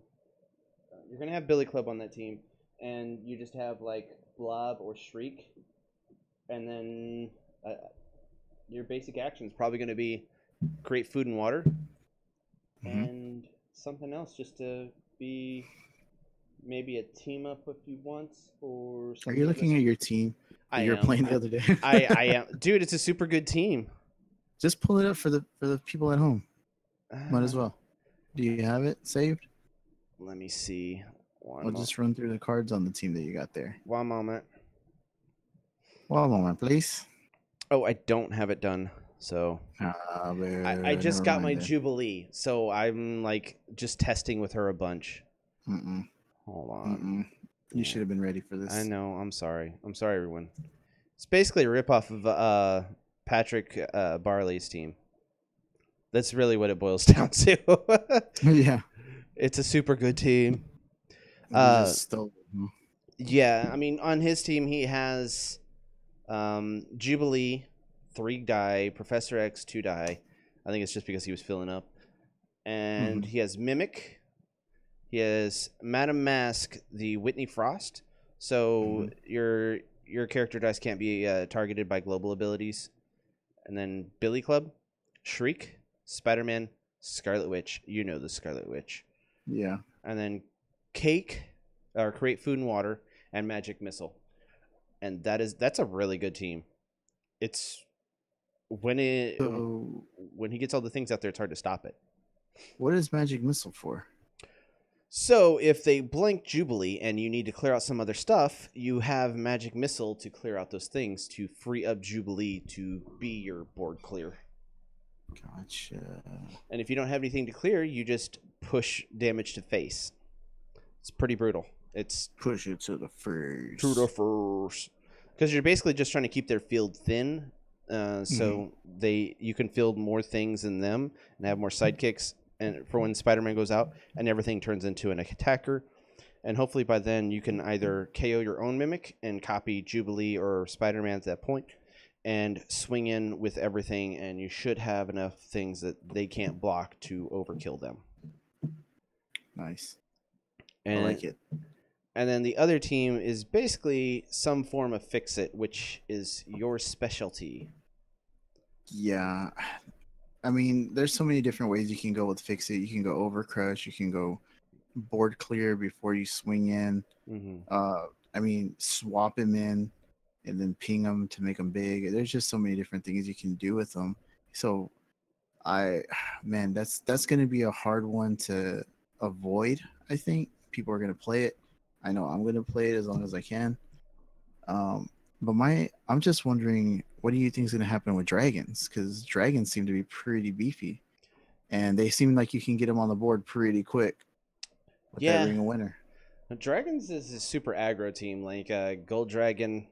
going to have Billy Club on that team, and you just have like Blob or Shriek. And then your basic action is probably going to be create food and water, and something else just to be maybe a team up if you want, or something. Are you looking at your team? You were playing the other day. I am, dude. It's a super good team. Just pull it up for the people at home. Might as well. Do you have it saved? Let me see. I'll just run through the cards on the team that you got there. One moment. One moment, please. Oh, I don't have it done. So I just got my Jubilee, so I'm like just testing with her a bunch. Hold on. You should have been ready for this. I know. I'm sorry. I'm sorry, everyone. It's basically a ripoff of Patrick Barley's team. That's really what it boils down to. Yeah. It's a super good team. Yeah, I mean, on his team, he has Jubilee, 3 die, Professor X, 2 die. I think it's just because he was filling up. And he has Mimic. He has Madame Mask, the Whitney Frost. So your character dice can't be targeted by global abilities. And then Billy Club, Shriek, Spider-Man, Scarlet Witch. You know the Scarlet Witch. Yeah. And then Cake, or Create Food and Water, and Magic Missile. And that's a really good team. It's when he gets all the things out there, it's hard to stop it. What is Magic Missile for? So if they blank Jubilee and you need to clear out some other stuff, you have Magic Missile to clear out those things to free up Jubilee to be your board clear. Gotcha. And if you don't have anything to clear, you just push damage to face. It's pretty brutal. It's push it to the face. Because you're basically just trying to keep their field thin, so you can field more things in them and have more sidekicks. And for when Spider-Man goes out, and everything turns into an attacker, and hopefully by then you can either KO your own Mimic and copy Jubilee or Spider-Man at that point, and swing in with everything, and you should have enough things that they can't block to overkill them. Nice. And, I like it. And then the other team is basically some form of Fixit, which is your specialty. Yeah. I mean, there's so many different ways you can go with Fixit. You can go over crush. You can go board clear before you swing in. I mean, swap him in and then ping them to make them big. There's just so many different things you can do with them. So, that's going to be a hard one to avoid. I think people are going to play it. I know I'm going to play it as long as I can. But I'm just wondering, what do you think is going to happen with dragons? Because dragons seem to be pretty beefy, and they seem like you can get them on the board pretty quick with that Ring of Winter. Dragons is a super aggro team, like Gold Dragon,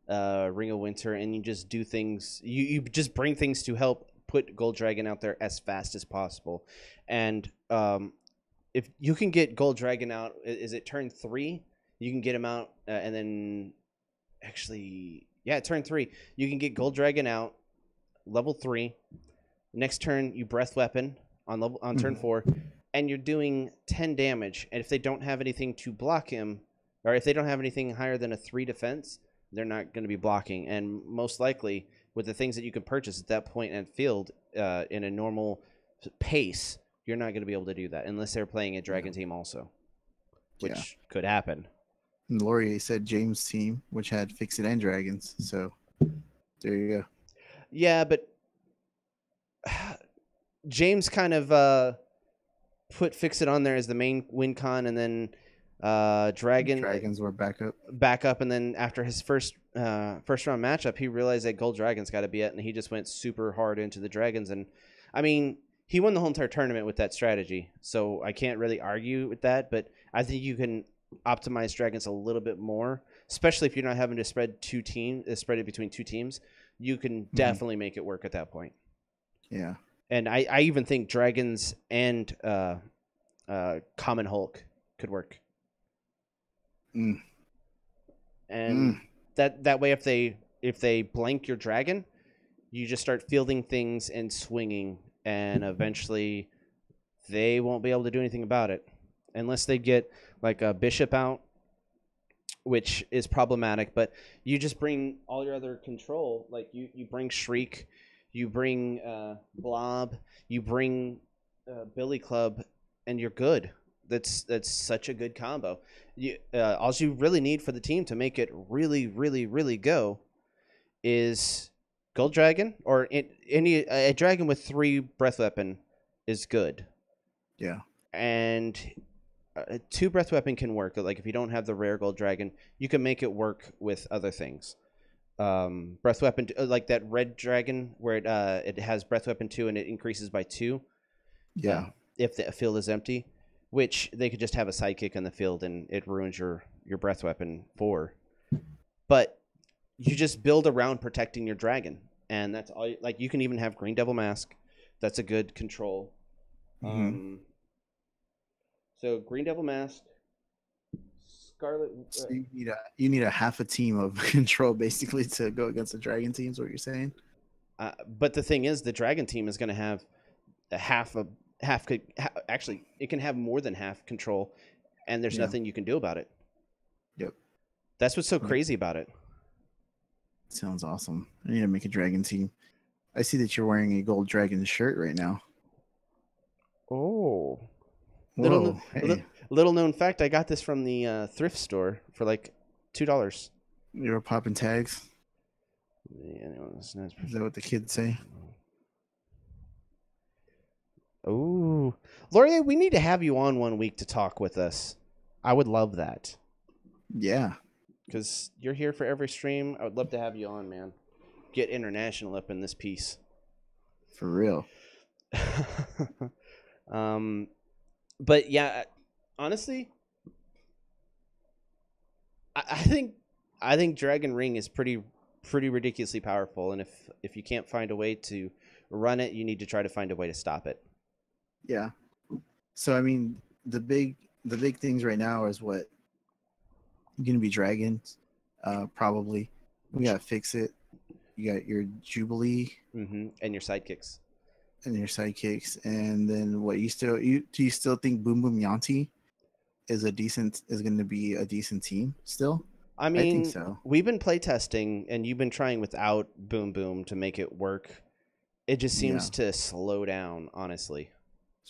Ring of Winter, and you just do things. You just bring things to help put Gold Dragon out there as fast as possible, and if you can get Gold Dragon out, is it turn 3? You can get him out, and then turn 3. You can get Gold Dragon out, level 3. Next turn, you Breath Weapon on turn 4, and you're doing 10 damage. And if they don't have anything to block him, or if they don't have anything higher than a 3 defense, they're not going to be blocking. And most likely, with the things that you can purchase at that point and field in a normal pace, you're not going to be able to do that unless they're playing a dragon team also, which could happen. And Laurier said James' team, which had Fixit and dragons. So there you go. Yeah, but James kind of put Fixit on there as the main win con, and then dragons were back up, and then after his first round matchup, he realized that Gold Dragon's got to be it, and he just went super hard into the dragons. And I mean, he won the whole entire tournament with that strategy, so I can't really argue with that. But I think you can optimize dragons a little bit more, especially if you're not having to spread it between 2 teams. You can definitely make it work at that point. Yeah. And I even think dragons and Common Hulk could work. And that way, if they blank your dragon, you just start fielding things and swinging, and eventually they won't be able to do anything about it unless they get like a bishop out, which is problematic. But you just bring all your other control, like you bring Shriek, you bring Blob, you bring Billy Club, and you're good. That's such a good combo. All you really need for the team to make it really, really, really go is Gold Dragon, or a dragon with 3 Breath Weapon is good. Yeah. And 2 Breath Weapon can work. Like if you don't have the rare Gold Dragon, you can make it work with other things. Breath Weapon, like that red dragon where it has Breath Weapon 2 and it increases by 2. Yeah. If the field is empty, which they could just have a sidekick in the field and it ruins your Breath Weapon 4. But you just build around protecting your dragon, and that's all. Like you can even have Green Devil Mask. That's a good control. So Green Devil Mask, Scarlet. So you need a half a team of control basically to go against the dragon teams. What you're saying? But the thing is, the dragon team is going to have actually, it can have more than half control, and there's nothing you can do about it. Yep. That's what's so crazy about it. Sounds awesome. I need to make a dragon team. I see that you're wearing a gold dragon shirt right now. Oh. Whoa, Little known fact, I got this from the thrift store for like $2. You were popping tags? Yeah, is that what the kids say? Oh, Laurier, we need to have you on one week to talk with us. I would love that. Yeah. Because you're here for every stream. I would love to have you on, man. Get international up in this piece. For real. But yeah, honestly, I think Dragon Ring is pretty ridiculously powerful, and if you can't find a way to run it, you need to try to find a way to stop it. Yeah. So I mean, the big things right now is what going to be dragons, probably. We got Fixit. You got your Jubilee, and your sidekicks. And then what do you still think Boom Boom Yanti is going to be a decent team still? I mean, I think so. We've been playtesting, and you've been trying without Boom Boom to make it work. It just seems to slow down, honestly.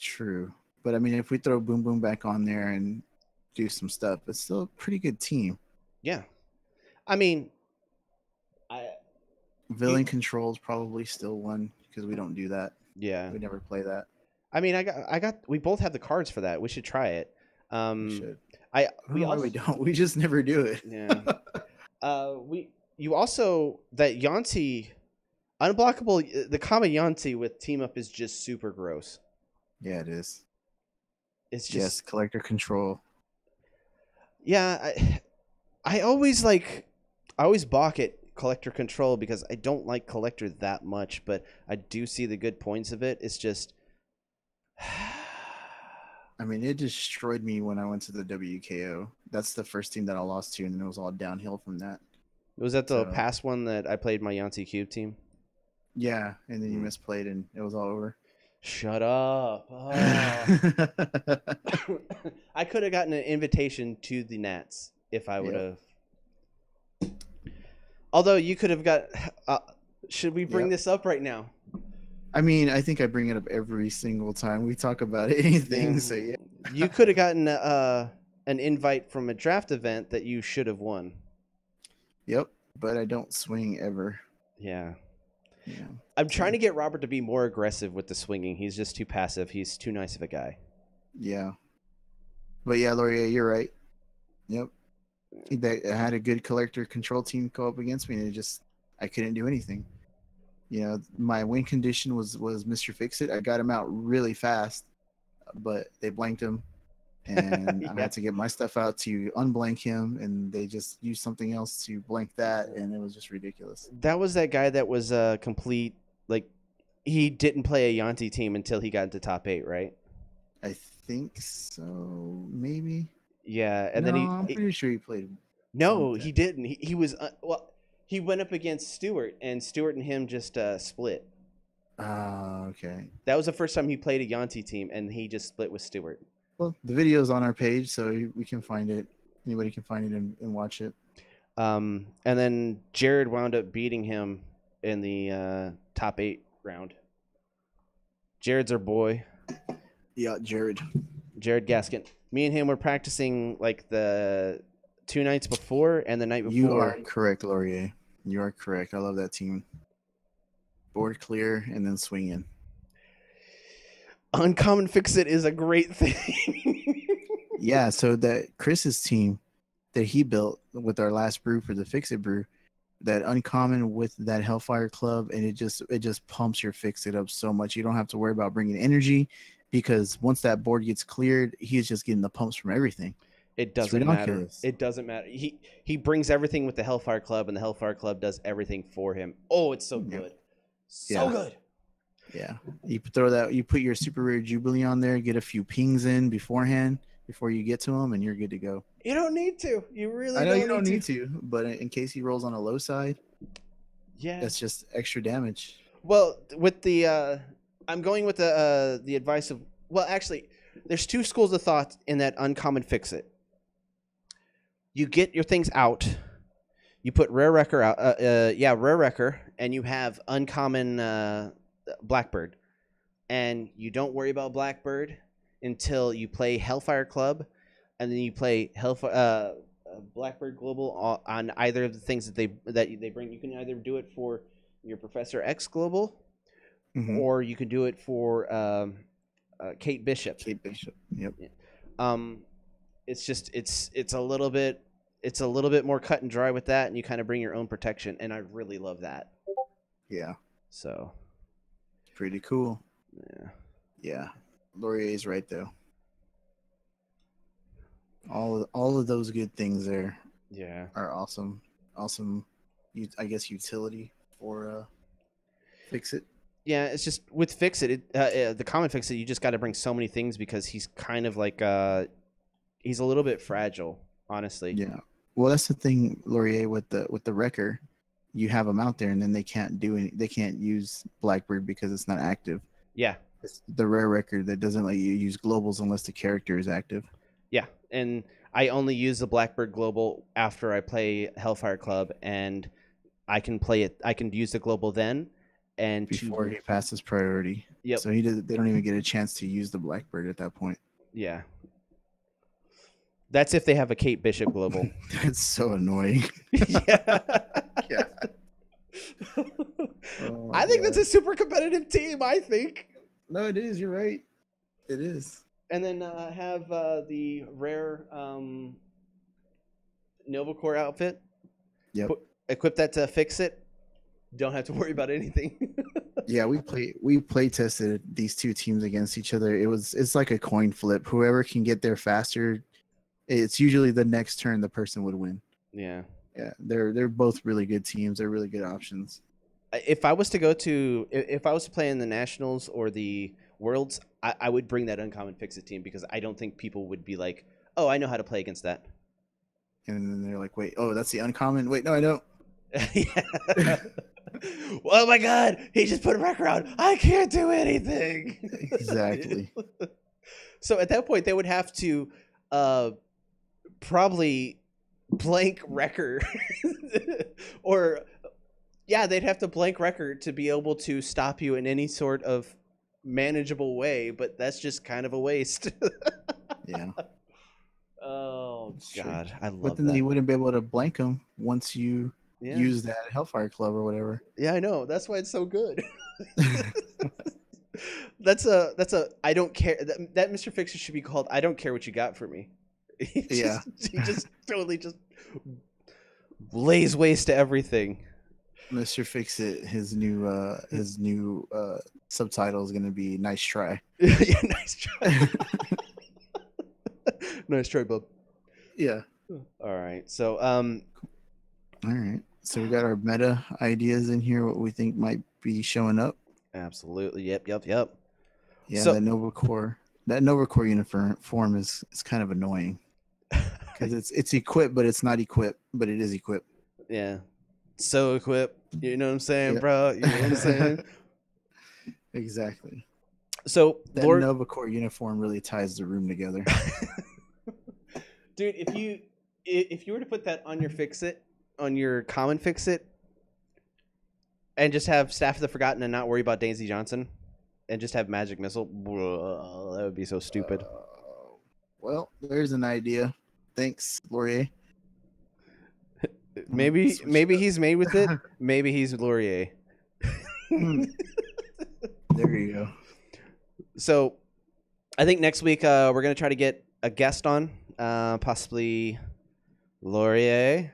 True. But I mean, if we throw Boom Boom back on there and do some stuff, it's still a pretty good team. Yeah. I mean, Villain Control is probably still one because we don't do that. Yeah. We never play that. I mean, we both have the cards for that. We should try it. We should. We don't. We just never do it. Yeah. You also, that Yanti, unblockable, the common Yanti with team up is just super gross. Yeah, it is. It's just collector control. Yeah, I always balk at collector control because I don't like collector that much, but I do see the good points of it. It's just I mean, it destroyed me when I went to the WKO. That's the first team that I lost to, and then it was all downhill from that. Was that the past one that I played my Yanti Cube team? Yeah, and then you misplayed, and it was all over. Shut up. Oh. I could have gotten an invitation to the Nats if I would have. Although you could have got... should we bring this up right now? I mean, I think I bring it up every single time we talk about anything. So yeah. You could have gotten an invite from a draft event that you should have won. Yep, but I don't swing ever. Yeah. I'm trying to get Robert to be more aggressive with the swinging. He's just too passive. He's too nice of a guy. Yeah. But yeah, Laurier, you're right. Yep. I had a good collector control team go up against me, and I couldn't do anything. You know, my win condition was Mr. Fixit. I got him out really fast, but they blanked him, and I had to get my stuff out to unblank him, and they just used something else to blank that, and it was just ridiculous. That was that guy that was complete, he didn't play a Yanti team until he got into top 8, right? I think so, maybe. Yeah, and I'm pretty sure he played. No, he didn't. He was he went up against Stewart, and Stewart and him just split. Okay. That was the first time he played a Yanti team, and he just split with Stewart. Well, the video's on our page, so we can find it. Anybody can find it and watch it. And then Jared wound up beating him in the top 8 round. Jared's our boy. Yeah, Jared Gaskin. Me and him were practicing the 2 nights before and the night before. You are correct, Laurier. You are correct. I love that team. Board clear and then swing in. Uncommon Fixit is a great thing. Yeah, so that Chris's team that he built with our last brew for the Fixit brew, that uncommon with that Hellfire Club, and it just pumps your Fixit up so much. You don't have to worry about bringing energy, because once that board gets cleared, he's just getting the pumps from everything. It doesn't matter. It doesn't matter. He brings everything with the Hellfire Club, and the Hellfire Club does everything for him. Oh, it's so good. So good. Yeah. You put your super rare Jubilee on there, get a few pings in beforehand before you get to them, and you're good to go. You don't need to. You really I know don't you don't need need to, but in case he rolls on a low side, Yeah. that's just extra damage. Well, with the I'm going with the advice of, well, actually, there's two schools of thought in that uncommon Fixit. You get your things out. You put rare wrecker out. Rare wrecker, and you have uncommon Blackbird, and you don't worry about Blackbird until you play Hellfire Club, and then you play Hellfire Blackbird Global on either of the things that they bring. You can either do it for your Professor X Global, or you can do it for Kate Bishop. Kate Bishop. Yep. It's just it's a little bit more cut and dry with that, and you kind of bring your own protection, and I really love that. Yeah. So. Pretty cool. Yeah. Yeah. Laurier's right though. All of those good things there. Yeah. Are awesome. Awesome. I guess utility for Fixit. Yeah, it's just with Fixit, the common Fixit, you just got to bring so many things because he's kind of like he's a little bit fragile, honestly. Yeah. Well, that's the thing, Laurier, with the wrecker. You have them out there, and then they can't use Blackbird because it's not active. Yeah. It's the rare record that doesn't let you use globals unless the character is active. Yeah, and I only use the Blackbird Global after I play Hellfire Club, and I can play it. I can use the global then, and before he passes priority. Yep. So they don't even get a chance to use the Blackbird at that point. Yeah. That's if they have a Kate Bishop global. That's so annoying. Yeah. Yeah. I think that's a super competitive team, I think. No, it is. You're right. It is. And then have the rare Nova Core outfit. Yep. Equip that to Fixit. Don't have to worry about anything. Yeah, we play tested these two teams against each other. It's like a coin flip. Whoever can get there faster, it's usually the next turn the person would win. Yeah. Yeah, they're both really good teams. They're really good options. If I was to play in the Nationals or the Worlds, I would bring that uncommon Fixit team because I don't think people would be like, oh, I know how to play against that. And then they're like, wait, oh, that's the uncommon? Wait, no, I don't. Yeah. Oh my God, he just put a record out. I can't do anything. Exactly. So at that point, they would have to probably blank record or they'd have to blank record to be able to stop you in any sort of manageable way, but that's just kind of a waste. Yeah. Oh God, I love that. But then you wouldn't be able to blank them once you use that Hellfire Club or whatever. Yeah, I know. That's why it's so good. That's a I don't care. That Mr. Fixer should be called I don't care what you got for me. He just totally just lays waste to everything. Mr. Fixit, his new subtitle is gonna be "Nice try." Yeah, nice try. Nice try, bub. Yeah. All right. So All right. So we got our meta ideas in here. What we think might be showing up. Absolutely. Yep. Yeah. So, that Nova Core uniform is kind of annoying because it's equipped, but it's not equipped, but it is equipped. Yeah. So equipped. You know what I'm saying, Yep. bro? You know what I'm saying? Exactly. So that Nova Core uniform really ties the room together. Dude, if you were to put that on your Fixit, on your common Fixit, and just have Staff of the Forgotten and not worry about Daisy Johnson, and just have Magic Missile, that would be so stupid. Well, there's an idea. Thanks, Laurier. Maybe he's made with it. Maybe he's Laurier. There you go. So, I think next week we're gonna try to get a guest on, possibly Laurier.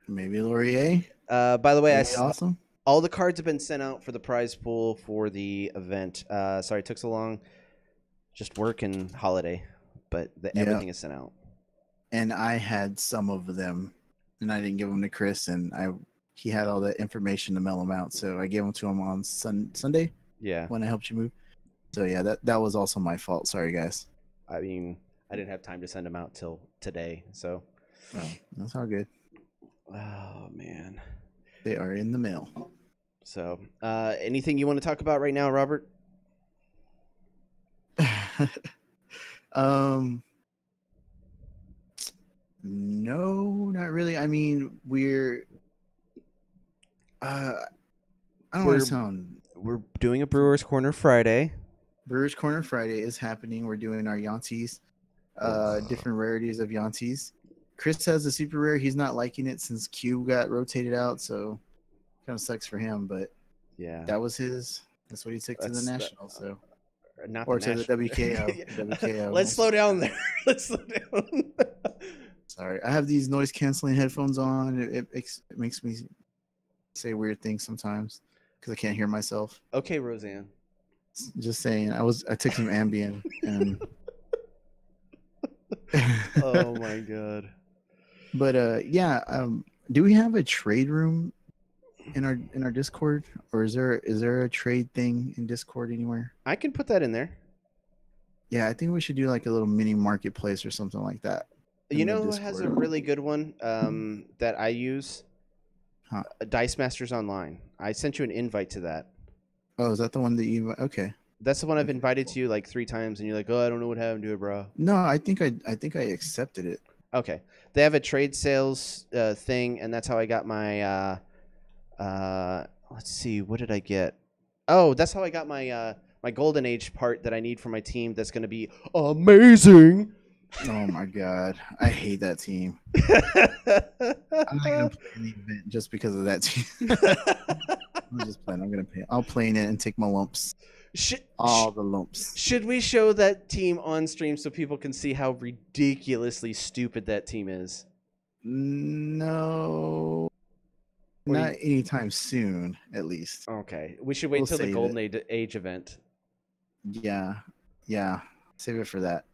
Maybe Laurier. By the way, awesome. All the cards have been sent out for the prize pool for the event. Sorry it took so long. Just work and holiday, but everything is sent out. And I had some of them, and I didn't give them to Chris, and he had all the information to mail them out, so I gave them to him on Sunday. Yeah. When I helped you move. So yeah, that was also my fault. Sorry, guys. I mean, I didn't have time to send them out till today. So that's all good. Oh man, they are in the mail. So anything you want to talk about right now, Robert? No, not really. I mean, I don't want to sound. We're doing a Brewers Corner Friday. Brewers Corner Friday is happening. We're doing our Yantees, different rarities of Yantees. Chris has a super rare. He's not liking it since Q got rotated out, so kind of sucks for him. But yeah, that was his. That's what he took to the National. So. Not or the to the WKO. WKO. Let's slow down there. Let's slow down. Sorry, I have these noise canceling headphones on. It makes me say weird things sometimes because I can't hear myself. Okay, Roseanne. Just saying. I took some Ambien and. Oh my god. But yeah. Do we have a trade room in our Discord, or is there a trade thing in Discord anywhere? I can put that in there. Yeah, I think we should do like a little mini marketplace or something like that. You know who has a really good one that I use? Dice Masters Online. I sent you an invite to that. Oh, is that the one that you? Okay. That's the one I've invited to you like 3 times, and you're like, "Oh, I don't know what happened to it, bro." No, I think I accepted it. Okay, they have a trade sales thing, and that's how I got my. Let's see, what did I get? Oh, that's how I got my my Golden Age part that I need for my team. That's going to be amazing. Oh my god, I hate that team. I'm not gonna play in the event just because of that team. I'm just playing. I'll play in it and take my lumps. All the lumps. Should we show that team on stream so people can see how ridiculously stupid that team is? No. Not anytime soon, at least. Okay. We should wait till the Golden Age event. Yeah. Save it for that.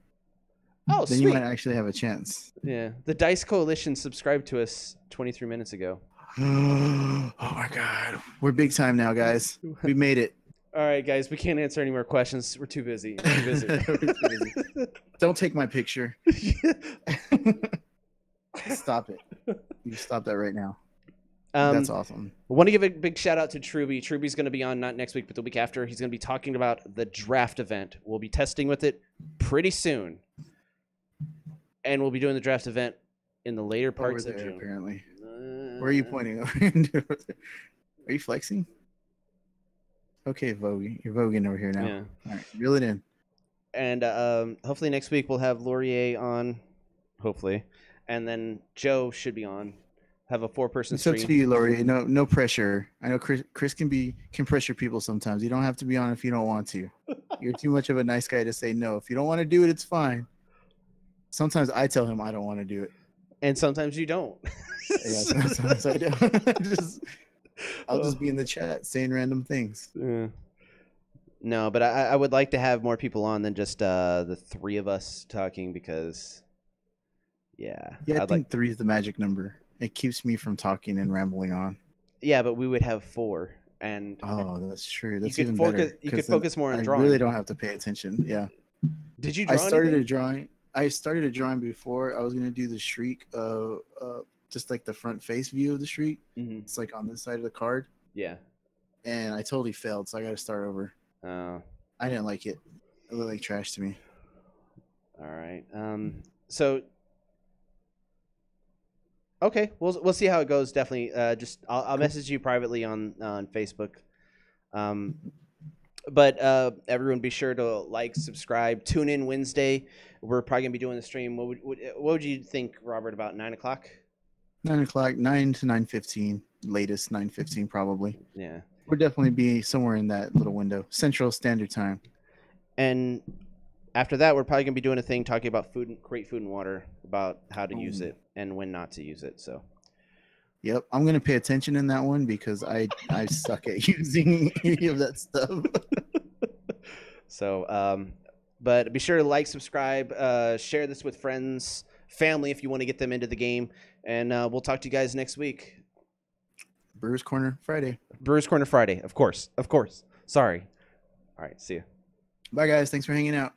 Oh, then sweet. You might actually have a chance. Yeah. The Dice Coalition subscribed to us 23 minutes ago. Oh my god. We're big time now, guys. We made it. All right, guys. We can't answer any more questions. We're too busy. We're too busy. Don't take my picture. Stop it. You stop that right now. That's awesome. I want to give a big shout out to Truby. Truby's going to be on not next week, but the week after. He's going to be talking about the draft event. We'll be testing with it pretty soon. And we'll be doing the draft event in the later parts of June. Apparently. Where are you pointing? Are you flexing? Okay, Vogue. You're voguing over here now. Yeah. All right, reel it in. And hopefully next week we'll have Laurier on. Hopefully. And then Joe should be on. Have a 4-person stream. It's up to you, Laurier. No pressure. I know Chris can pressure people sometimes. You don't have to be on if you don't want to. You're too much of a nice guy to say no. If you don't want to do it, it's fine. Sometimes I tell him I don't want to do it. And sometimes you don't. Yeah, sometimes I don't. I'll just be in the chat saying random things. Yeah. No, but I would like to have more people on than just the 3 of us talking because, yeah. Yeah, I think 3 is the magic number. It keeps me from talking and rambling on. Yeah, but we would have 4. And that's true. That's even better. You could focus more on drawing. I really don't have to pay attention. Yeah. Did you draw I started a drawing before. I was going to do the Shriek, just like the front face view of the Shriek. Mm-hmm. It's like on this side of the card. Yeah. And I totally failed, so I got to start over. I didn't like it. It looked like trash to me. All right. So okay, we'll see how it goes. Definitely. I'll message you privately on Facebook. But everyone, be sure to like, subscribe, tune in Wednesday. We're probably gonna be doing the stream. What would you think, Robert? About 9 o'clock? 9 o'clock, 9 to 9:15, latest 9:15 probably. Yeah. We'll definitely be somewhere in that little window, Central Standard Time. And after that, we're probably gonna be doing a thing talking about great food and water, about how to use it and when not to use it. So. Yep, I'm gonna pay attention in that one because I suck at using any of that stuff. So, but be sure to like, subscribe, share this with friends, family if you want to get them into the game, and we'll talk to you guys next week. Brewers Corner Friday. Brewers Corner Friday, of course. Sorry. All right, see you. Bye, guys. Thanks for hanging out.